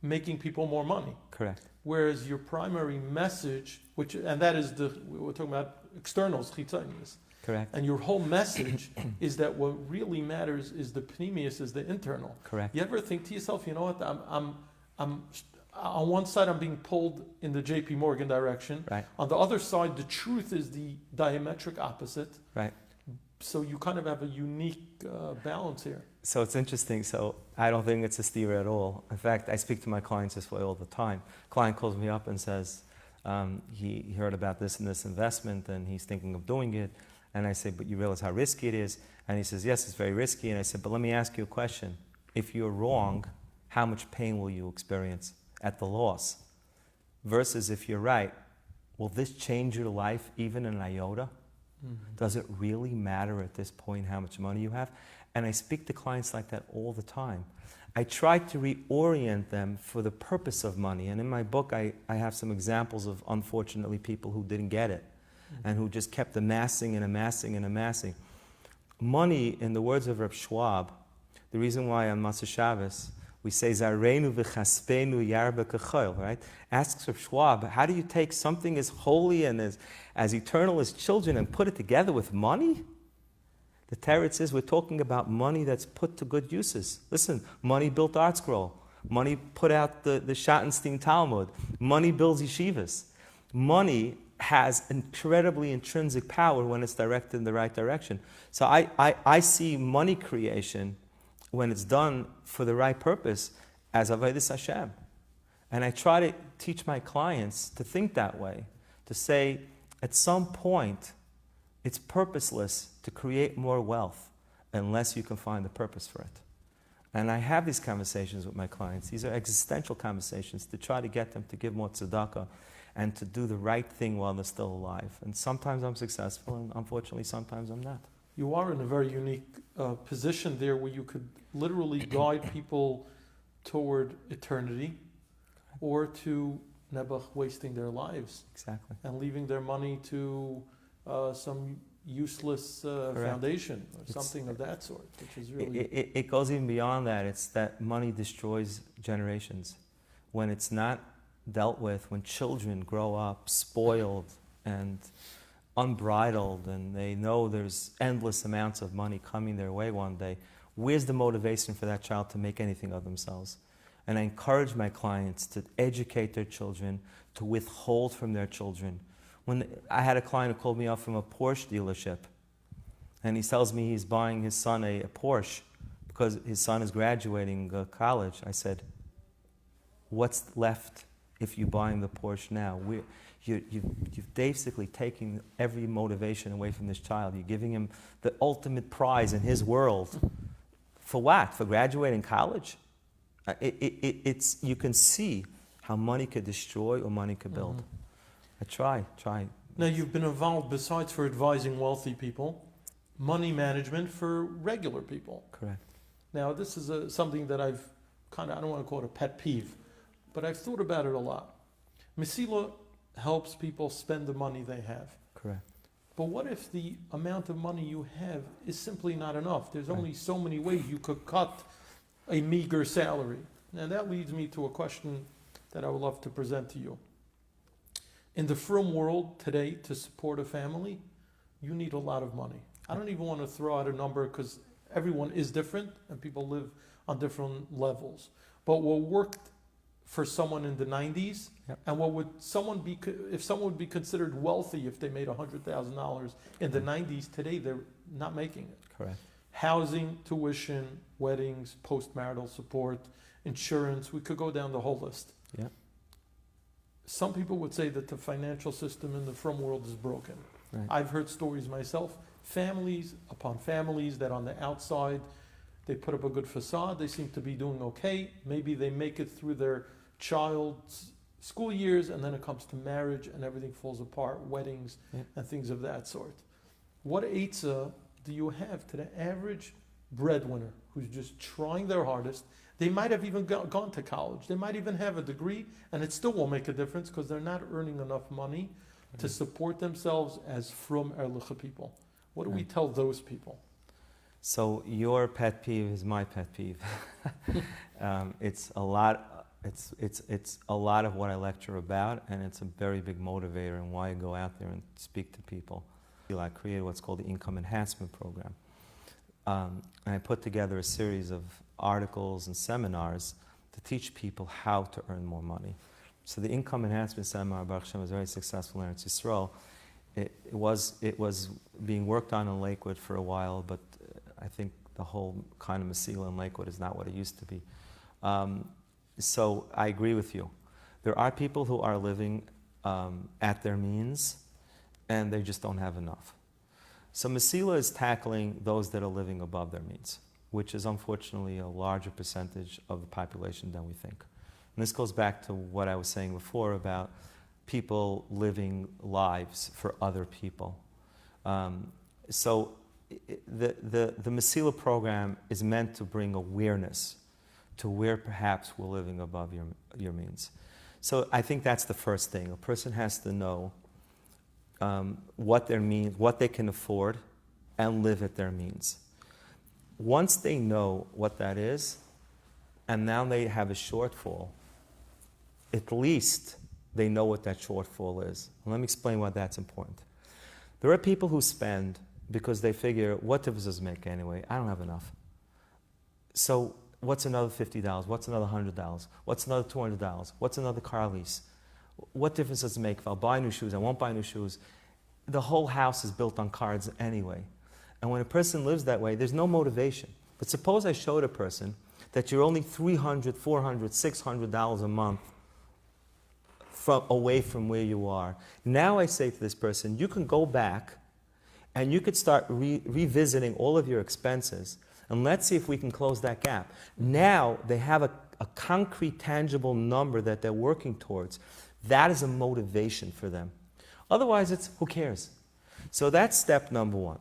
making people more money. Correct. Whereas your primary message, and that is we're talking about externals, chitzonius. Correct. And your whole message is that what really matters is the pneumius, is the internal. Correct. You ever think to yourself, you know what, I'm on one side I'm being pulled in the JP Morgan direction. Right. On the other side, the truth is the diametric opposite. Right. So you kind of have a unique balance here. So it's interesting. So I don't think it's a steer at all. In fact, I speak to my clients this way all the time. Client calls me up and says he heard about this and this investment and he's thinking of doing it. And I say, but you realize how risky it is? And he says, yes, it's very risky. And I said, but let me ask you a question. If you're wrong, how much pain will you experience at the loss? Versus if you're right, will this change your life even an iota? Mm-hmm. Does it really matter at this point how much money you have? And I speak to clients like that all the time. I try to reorient them for the purpose of money. And in my book, I have some examples of, unfortunately, people who didn't get it and who just kept amassing and amassing and amassing. Money, in the words of Reb Schwab, the reason why on Matzah Shabbos we say Zareinu v'chaspenu yarba k'choil, right? Asks Reb Schwab, how do you take something as holy and as eternal as children and put it together with money? The Tarot says we're talking about money that's put to good uses. Listen, money built Art Scroll. Money put out the Schottenstein Talmud. Money builds yeshivas. Money has incredibly intrinsic power when it's directed in the right direction. So I see money creation, when it's done for the right purpose, as avodas Hashem. And I try to teach my clients to think that way, to say, at some point, it's purposeless to create more wealth unless you can find the purpose for it. And I have these conversations with my clients. These are existential conversations to try to get them to give more tzedakah and to do the right thing while they're still alive. And sometimes I'm successful, and unfortunately, sometimes I'm not. You are in a very unique position there where you could literally guide people toward eternity or to nebuch wasting their lives. Exactly. And leaving their money to some useless foundation or something of that sort, which is really... It goes even beyond that. It's that money destroys generations. When it's not dealt with, when children grow up spoiled and unbridled and they know there's endless amounts of money coming their way one day, where's the motivation for that child to make anything of themselves? And I encourage my clients to educate their children, to withhold from their children. When I had a client who called me up from a Porsche dealership, and he tells me he's buying his son a Porsche because his son is graduating college. I said, what's left if you buy him the Porsche now? You've basically taken every motivation away from this child. You're giving him the ultimate prize in his world. For what? For graduating college? You can see how money could destroy or money could build. Mm-hmm. I try. Now you've been involved, besides for advising wealthy people, money management for regular people. Correct. Now this is something that I've I don't want to call it a pet peeve, but I've thought about it a lot. Mesila helps people spend the money they have. Correct. But what if the amount of money you have is simply not enough? There's only so many ways you could cut a meager salary. And that leads me to a question that I would love to present to you. In the frum world today, to support a family, you need a lot of money. I don't even want to throw out a number because everyone is different and people live on different levels. But what worked for someone in the 90s, and what would someone be, if someone would be considered wealthy if they made $100,000 in the 90s, today they're not making it. Correct. housing, tuition, weddings, postmarital support, insurance. We could go down the whole list. Yeah. Some people would say that the financial system in the frum world is broken. Right. I've heard stories myself, families upon families that on the outside, they put up a good facade, they seem to be doing okay, maybe they make it through their child's school years, and then it comes to marriage and everything falls apart, weddings and things of that sort. What eitzah do you have to the average breadwinner who's just trying their hardest? They might have even gone to college, they might even have a degree, and it still won't make a difference because they're not earning enough money to support themselves as frum erliche people. What do we tell those people? So your pet peeve is my pet peeve. It's a lot. It's a lot of what I lecture about, and it's a very big motivator in why I go out there and speak to people. I created what's called the Income Enhancement Program, and I put together a series of articles and seminars to teach people how to earn more money. So the Income Enhancement Seminar, Baruch Hashem, was very successful in Eretz Yisrael. It was being worked on in Lakewood for a while, but I think the whole kind of Masilah in Lakewood is not what it used to be. So I agree with you. There are people who are living at their means, and they just don't have enough. So Masilah is tackling those that are living above their means, which is unfortunately a larger percentage of the population than we think. And this goes back to what I was saying before about people living lives for other people. So the Masilah program is meant to bring awareness to where perhaps we're living above your means. So I think that's the first thing. A person has to know what their means, what they can afford, and live at their means. Once they know what that is, and now they have a shortfall, at least they know what that shortfall is. And let me explain why that's important. There are people who spend because they figure, what difference does it make anyway? I don't have enough. So what's another $50? What's another $100? What's another $200? What's another car lease? What difference does it make if I'll buy new shoes? I won't buy new shoes. The whole house is built on cards anyway. And when a person lives that way, there's no motivation. But suppose I showed a person that you're only $300, $400, $600 a month away from where you are. Now I say to this person, you can go back and you could start revisiting all of your expenses, and let's see if we can close that gap. Now they have a concrete, tangible number that they're working towards. That is a motivation for them. Otherwise, it's who cares? So that's step number one.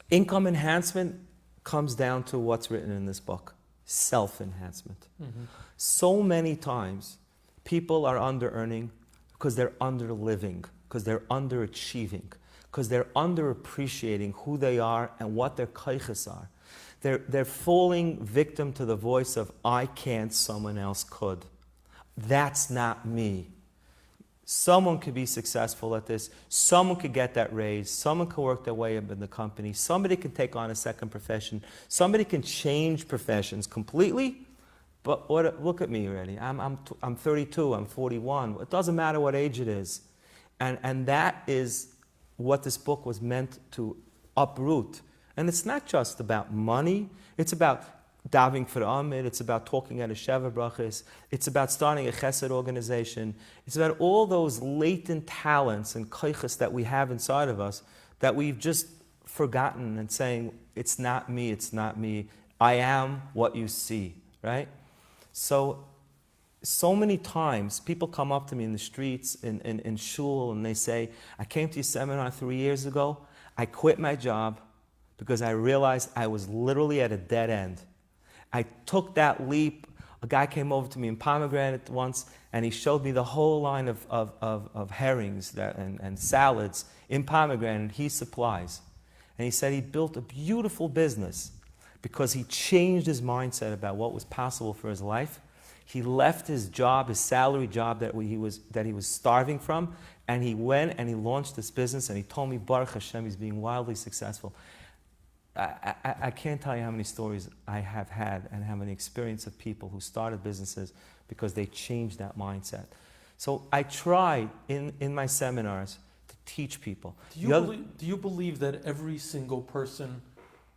Income enhancement comes down to what's written in this book, self-enhancement. Mm-hmm. So many times, people are under-earning because they're under-living, because they're underachieving, because they're underappreciating who they are and what their kaiches are. They're falling victim to the voice of, I can't, someone else could. That's not me. Someone could be successful at this. Someone could get that raise. Someone could work their way up in the company. Somebody can take on a second profession. Somebody can change professions completely. But look at me already. I'm 32. I'm 41. It doesn't matter what age it is. And that is what this book was meant to uproot. And it's not just about money. It's about davening for Amid. It's about talking at a Sheva Brachis. It's about starting a Chesed organization. It's about all those latent talents and koiches that we have inside of us that we've just forgotten and saying, it's not me, it's not me. I am what you see, right? So many times people come up to me in the streets, in shul, and they say, I came to your seminar 3 years ago. I quit my job because I realized I was literally at a dead end. I took that leap. A guy came over to me in Pomegranate once, and he showed me the whole line of herrings and salads in Pomegranate he supplies. And he said he built a beautiful business because he changed his mindset about what was possible for his life. He left his job, his salary job that he was starving from, and he went and he launched this business, and he told me, Baruch Hashem, he's being wildly successful. I can't tell you how many stories I have had and how many experience of people who started businesses because they changed that mindset. So I try in my seminars to teach people. Do you believe that every single person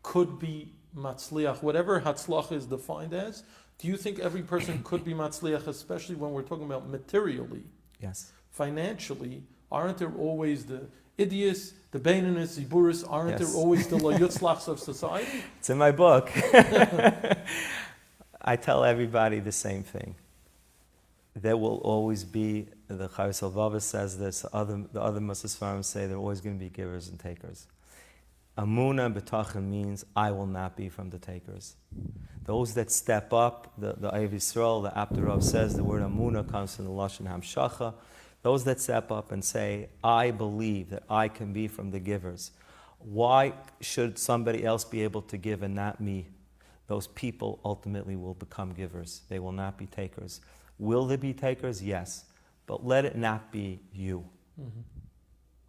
could be matzliach, whatever hatzlach is defined as? Do you think every person could be matzliach, especially when we're talking about materially? Yes. Financially, aren't there always the idiots, the Beinanis, Ziburis, aren't Yes. there always the Lajutzlachs of society? It's in my book. I tell everybody the same thing. There will always be, the א.א.וו says this, the other Muslims say there are always going to be givers and takers. Amuna betachin means I will not be from the takers. Those that step up, the Ayv Yisrael, the Abdurrahman says the word Amuna comes from the Lashon Hamshacha. Those that step up and say, I believe that I can be from the givers. Why should somebody else be able to give and not me? Those people ultimately will become givers. They will not be takers. Will there be takers? Yes. But let it not be you. Mm-hmm.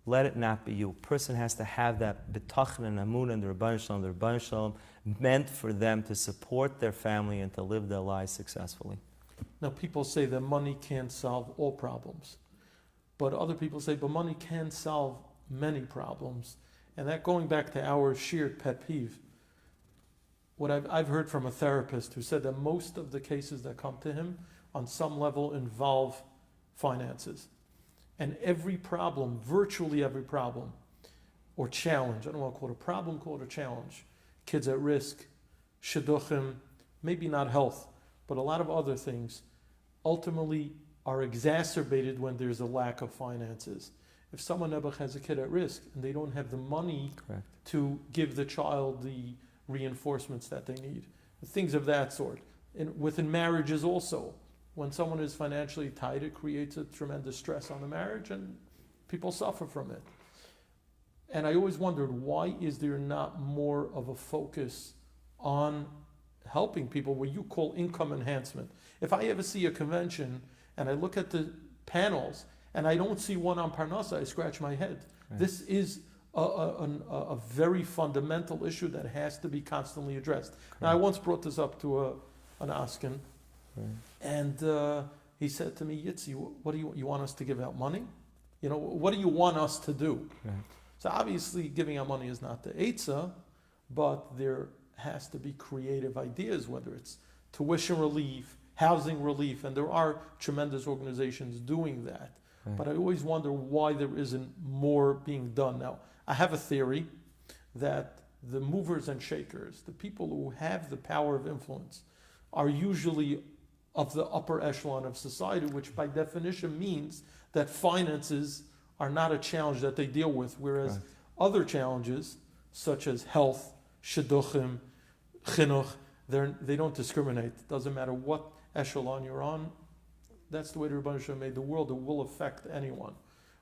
Let it not be you. A person has to have that betachin and amun and the Rebbeinu Shalom. The Rebbeinu Shalom meant for them to support their family and to live their lives successfully. Now people say that money can't solve all problems. But other people say, but money can solve many problems. And that going back to our shared pet peeve, what I've heard from a therapist who said that most of the cases that come to him on some level involve finances. And every problem, virtually every problem, or challenge, I don't want to call it a problem, call it a challenge. Kids at risk, shidduchim, maybe not health, but a lot of other things, ultimately are exacerbated when there's a lack of finances. If someone has a kid at risk and they don't have the money Correct. to give the child the reinforcements that they need, things of that sort. And within marriages also, when someone is financially tight, it creates a tremendous stress on the marriage and people suffer from it. And I always wondered, why is there not more of a focus on helping people, what you call income enhancement? If I ever see a convention and I look at the panels and I don't see one on Parnasa, I scratch my head. Right. This is a very fundamental issue that has to be constantly addressed. Correct. Now, I once brought this up to an Askin, right. And he said to me, Yitzi, what do you want us to give out money? You know, what do you want us to do? Right. So obviously giving out money is not the Eitzah, but there has to be creative ideas, whether it's tuition relief, housing relief, and there are tremendous organizations doing that. Right. But I always wonder why there isn't more being done. Now, I have a theory that the movers and shakers, the people who have the power of influence, are usually of the upper echelon of society, which by definition means that finances are not a challenge that they deal with, whereas right. other challenges, such as health, shidduchim, chinuch, they don't discriminate. It doesn't matter what echelon you're on. That's the way the Rebbeinu Shalom made the world. It will affect anyone.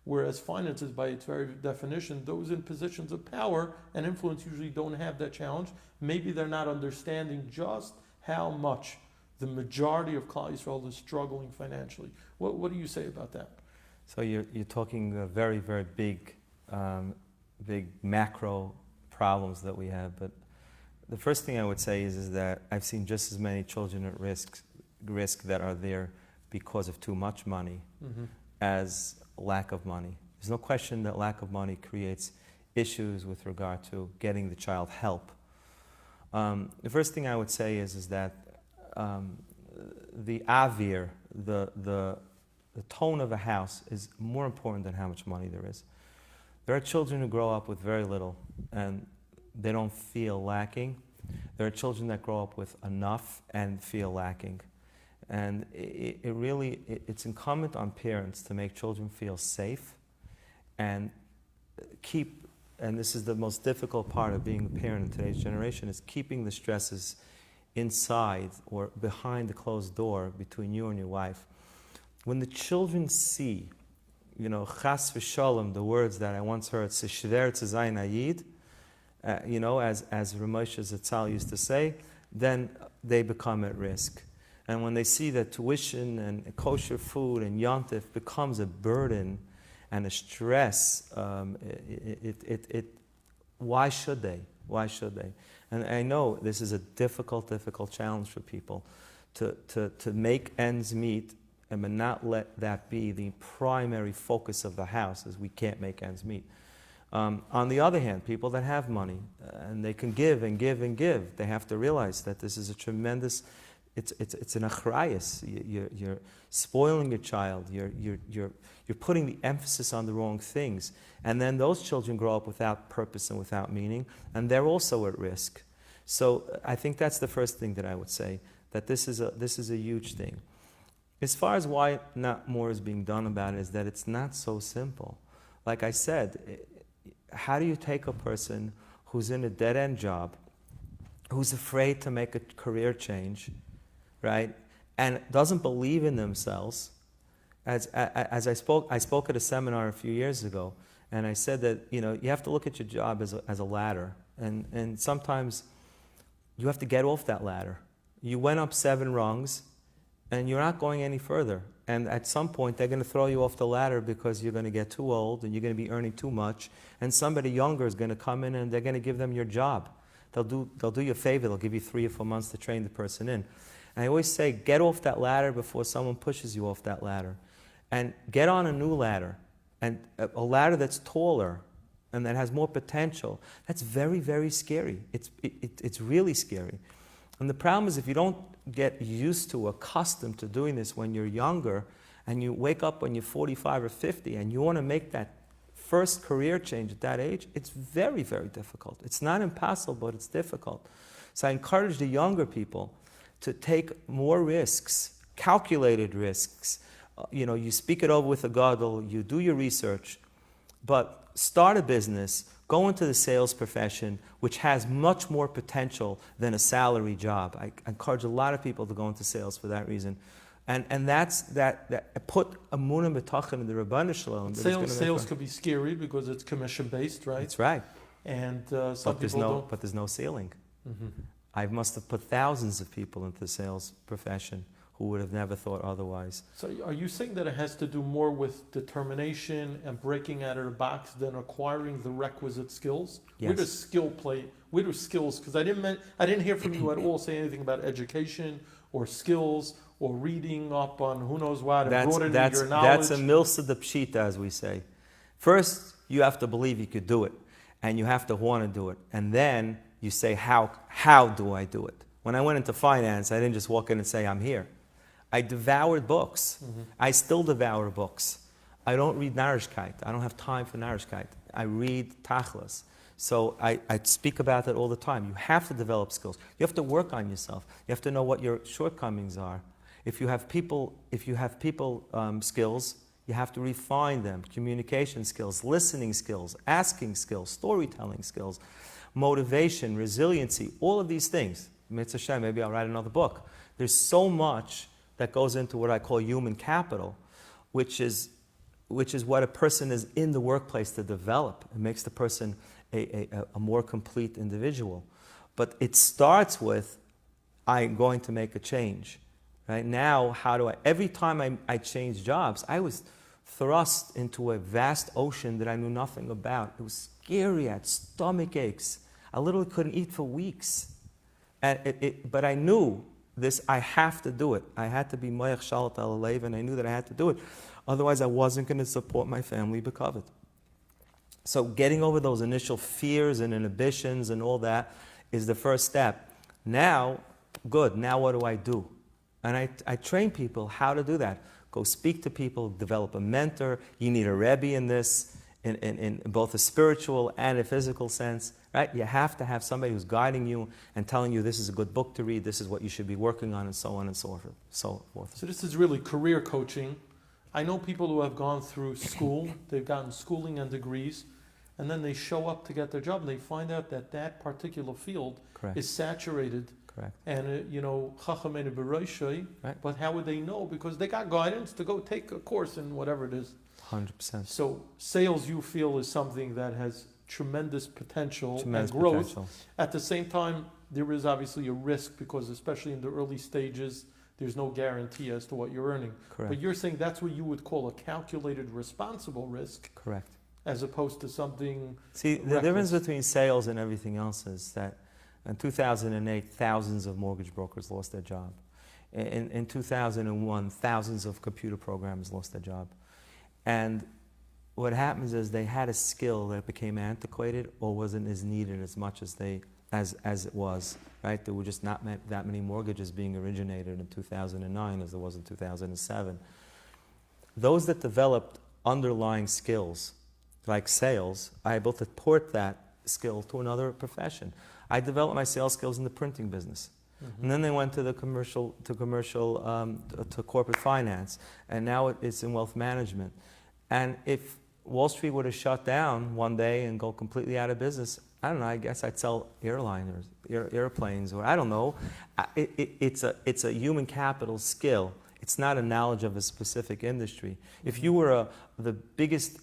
Whereas finances, by its very definition, those in positions of power and influence usually don't have that challenge. Maybe they're not understanding just how much the majority of Klal Yisrael is struggling financially. What do you say about that? So you're talking very, very big macro problems that we have. But the first thing I would say is that I've seen just as many children at risk that are there because of too much money mm-hmm. as lack of money. There's no question that lack of money creates issues with regard to getting the child help. The first thing I would say is that the avir, the tone of a house is more important than how much money there is. There are children who grow up with very little and they don't feel lacking. There are children that grow up with enough and feel lacking. And it's incumbent on parents to make children feel safe and and this is the most difficult part of being a parent in today's generation, is keeping the stresses inside or behind the closed door between you and your wife. When the children see, chas v'shalom, the words that I once heard, shter'at zayin ayid, as Ramosha Zatzal used to say, then they become at risk. And when they see that tuition and kosher food and yontif becomes a burden and a stress, why should they? Why should they? And I know this is a difficult challenge for people to make ends meet and not let that be the primary focus of the house, as we can't make ends meet. On the other hand, people that have money and they can give and give and give, they have to realize that this is a tremendous, it's an achrayus. You're spoiling your child. You're putting the emphasis on the wrong things. And then those children grow up without purpose and without meaning, and they're also at risk. So I think that's the first thing that I would say, that this is a huge thing. As far as why not more is being done about it, is that it's not so simple. Like I said, how do you take a person who's in a dead-end job, who's afraid to make a career change, right, and doesn't believe in themselves? As I spoke at a seminar a few years ago, and I said that, you know, you have to look at your job as a ladder, and sometimes you have to get off that ladder. You went up 7 rungs, and you're not going any further. And at some point, they're going to throw you off the ladder because you're going to get too old and you're going to be earning too much. And somebody younger is going to come in and they're going to give them your job. They'll do you a favor. They'll give you 3 or 4 months to train the person in. And I always say, get off that ladder before someone pushes you off that ladder. And get on a new ladder, and a ladder that's taller and that has more potential. That's very, very scary. It's really scary. And the problem is, if you don't get used to, accustomed to doing this when you're younger, and you wake up when you're 45 or 50 and you want to make that first career change at that age, it's very, very difficult. It's not impossible, but it's difficult. So I encourage the younger people to take more risks, calculated risks. You know, you speak it over with a gadol, you do your research, but start a business, go into the sales profession, which has much more potential than a salary job. I encourage a lot of people to go into sales for that reason. And that's that put amunah b'tachan in the Rabbanah Shalom. Sales could be scary because it's commission based, right? That's right. And some people don't. But there's no ceiling. Mm-hmm. I must have put thousands of people into the sales profession who would have never thought otherwise. So are you saying that it has to do more with determination and breaking out of the box than acquiring the requisite skills? Yes. Where does skill play? Where do skills? Because I didn't hear from you at all say anything about education or skills or reading up on who knows what and broadening your knowledge. That's a milsa de pshita, as we say. First, you have to believe you could do it, and you have to want to do it, and then you say, how do I do it? When I went into finance, I didn't just walk in and say, I'm here. I devoured books. Mm-hmm. I still devour books. I don't read Narishkeit. I don't have time for Narishkeit. I read Tachlis. So I speak about that all the time. You have to develop skills. You have to work on yourself. You have to know what your shortcomings are. If you have people skills, you have to refine them. Communication skills, listening skills, asking skills, storytelling skills, motivation, resiliency, all of these things. Mitzvah Shem, maybe I'll write another book. There's so much that goes into what I call human capital, which is what a person is in the workplace to develop. It makes the person a more complete individual. But it starts with, I'm going to make a change. Right now, every time I changed jobs, I was thrust into a vast ocean that I knew nothing about. It was scary. I had stomach aches. I literally couldn't eat for weeks. But I knew this, I have to do it. I had to be moyach shalat al לעבן. I knew that I had to do it. Otherwise, I wasn't going to support my family because of it. So getting over those initial fears and inhibitions and all that is the first step. Now, good, now what do I do? And I train people how to do that. Go speak to people, develop a mentor. You need a Rebbe in this, in both a spiritual and a physical sense. Right? You have to have somebody who's guiding you and telling you this is a good book to read, this is what you should be working on, and so on and so forth. So this is really career coaching. I know people who have gone through school, they've gotten schooling and degrees, and then they show up to get their job and they find out that that particular field Correct. Is saturated. Correct. And, chachamenu b'roishai, right. But how would they know? Because they got guidance to go take a course in whatever it is. 100%. So sales, you feel, is something that has tremendous potential and growth. Potential. At the same time, there is obviously a risk because especially in the early stages, there's no guarantee as to what you're earning. Correct. But you're saying that's what you would call a calculated responsible risk. Correct. As opposed to something See, the difference between sales and everything else is that in 2008, thousands of mortgage brokers lost their job. In 2001, thousands of computer programmers lost their job. And what happens is they had a skill that became antiquated or wasn't as needed as much as it was, right? There were just not that many mortgages being originated in 2009 as there was in 2007. Those that developed underlying skills, like sales, are able to port that skill to another profession. I developed my sales skills in the printing business. And then they went to the to corporate finance, and now it's in wealth management. And if Wall Street would have shut down one day and go completely out of business, I don't know, I guess I'd sell airliners, airplanes, or I don't know. It's a human capital skill. It's not a knowledge of a specific industry. If you were the biggest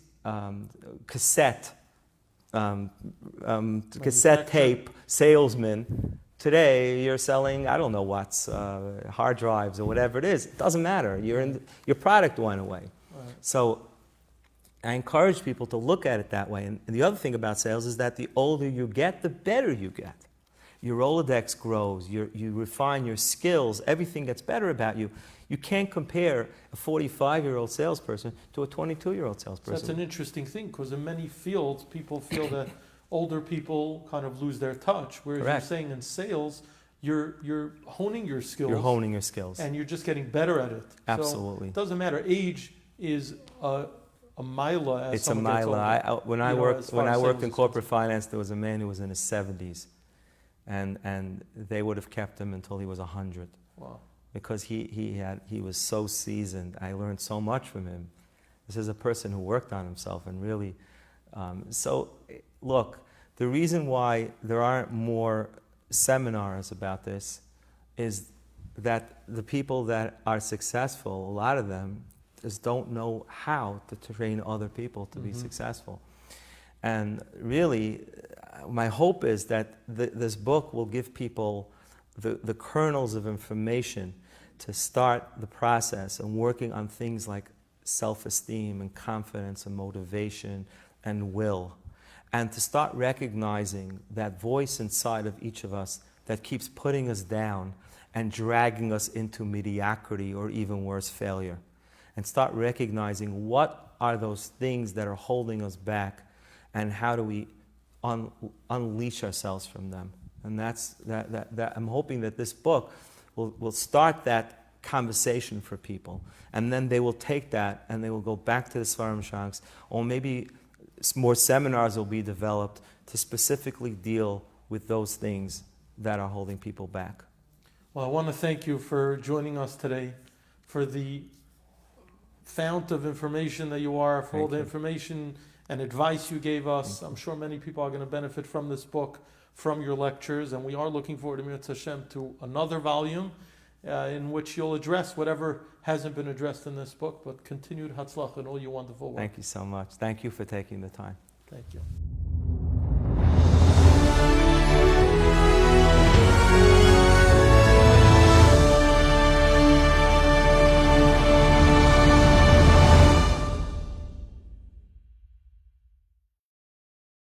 cassette tape salesman, today you're selling, I don't know what's, hard drives or whatever it is. It doesn't matter. Your product went away. Right. So I encourage people to look at it that way. And the other thing about sales is that the older you get, the better you get. Your Rolodex grows, you refine your skills, everything gets better about you. You can't compare a 45-year-old salesperson to a 22-year-old salesperson. So that's an interesting thing, because in many fields, people feel that older people kind of lose their touch, whereas Correct. You're saying in sales, you're honing your skills. You're honing your skills. And you're just getting better at it. Absolutely. So it doesn't matter. Age is a mila. As it's a mila. When I worked in corporate finance, there was a man who was in his 70s, and they would have kept him until he was 100. Wow. Because he was so seasoned. I learned so much from him. This is a person who worked on himself and really. So look, the reason why there aren't more seminars about this is that the people that are successful, a lot of them, just don't know how to train other people to be successful. And really, my hope is that this book will give people the kernels of information to start the process and working on things like self-esteem and confidence and motivation and will, and to start recognizing that voice inside of each of us that keeps putting us down and dragging us into mediocrity or even worse, failure. And start recognizing what are those things that are holding us back and how do we unleash ourselves from them. And that I'm hoping that this book will start that conversation for people. And then they will take that and they will go back to the Svarim Shanks, or maybe more seminars will be developed to specifically deal with those things that are holding people back. Well, I want to thank you for joining us today, for the fount of information that you are, for all the information and advice you gave us. I'm sure many people are going to benefit from this book, from your lectures, and we are looking forward to Mirz Hashem to another volume in which you'll address whatever hasn't been addressed in this book, but continued Hatzlach and all your wonderful work. Thank you so much. Thank you for taking the time. Thank you.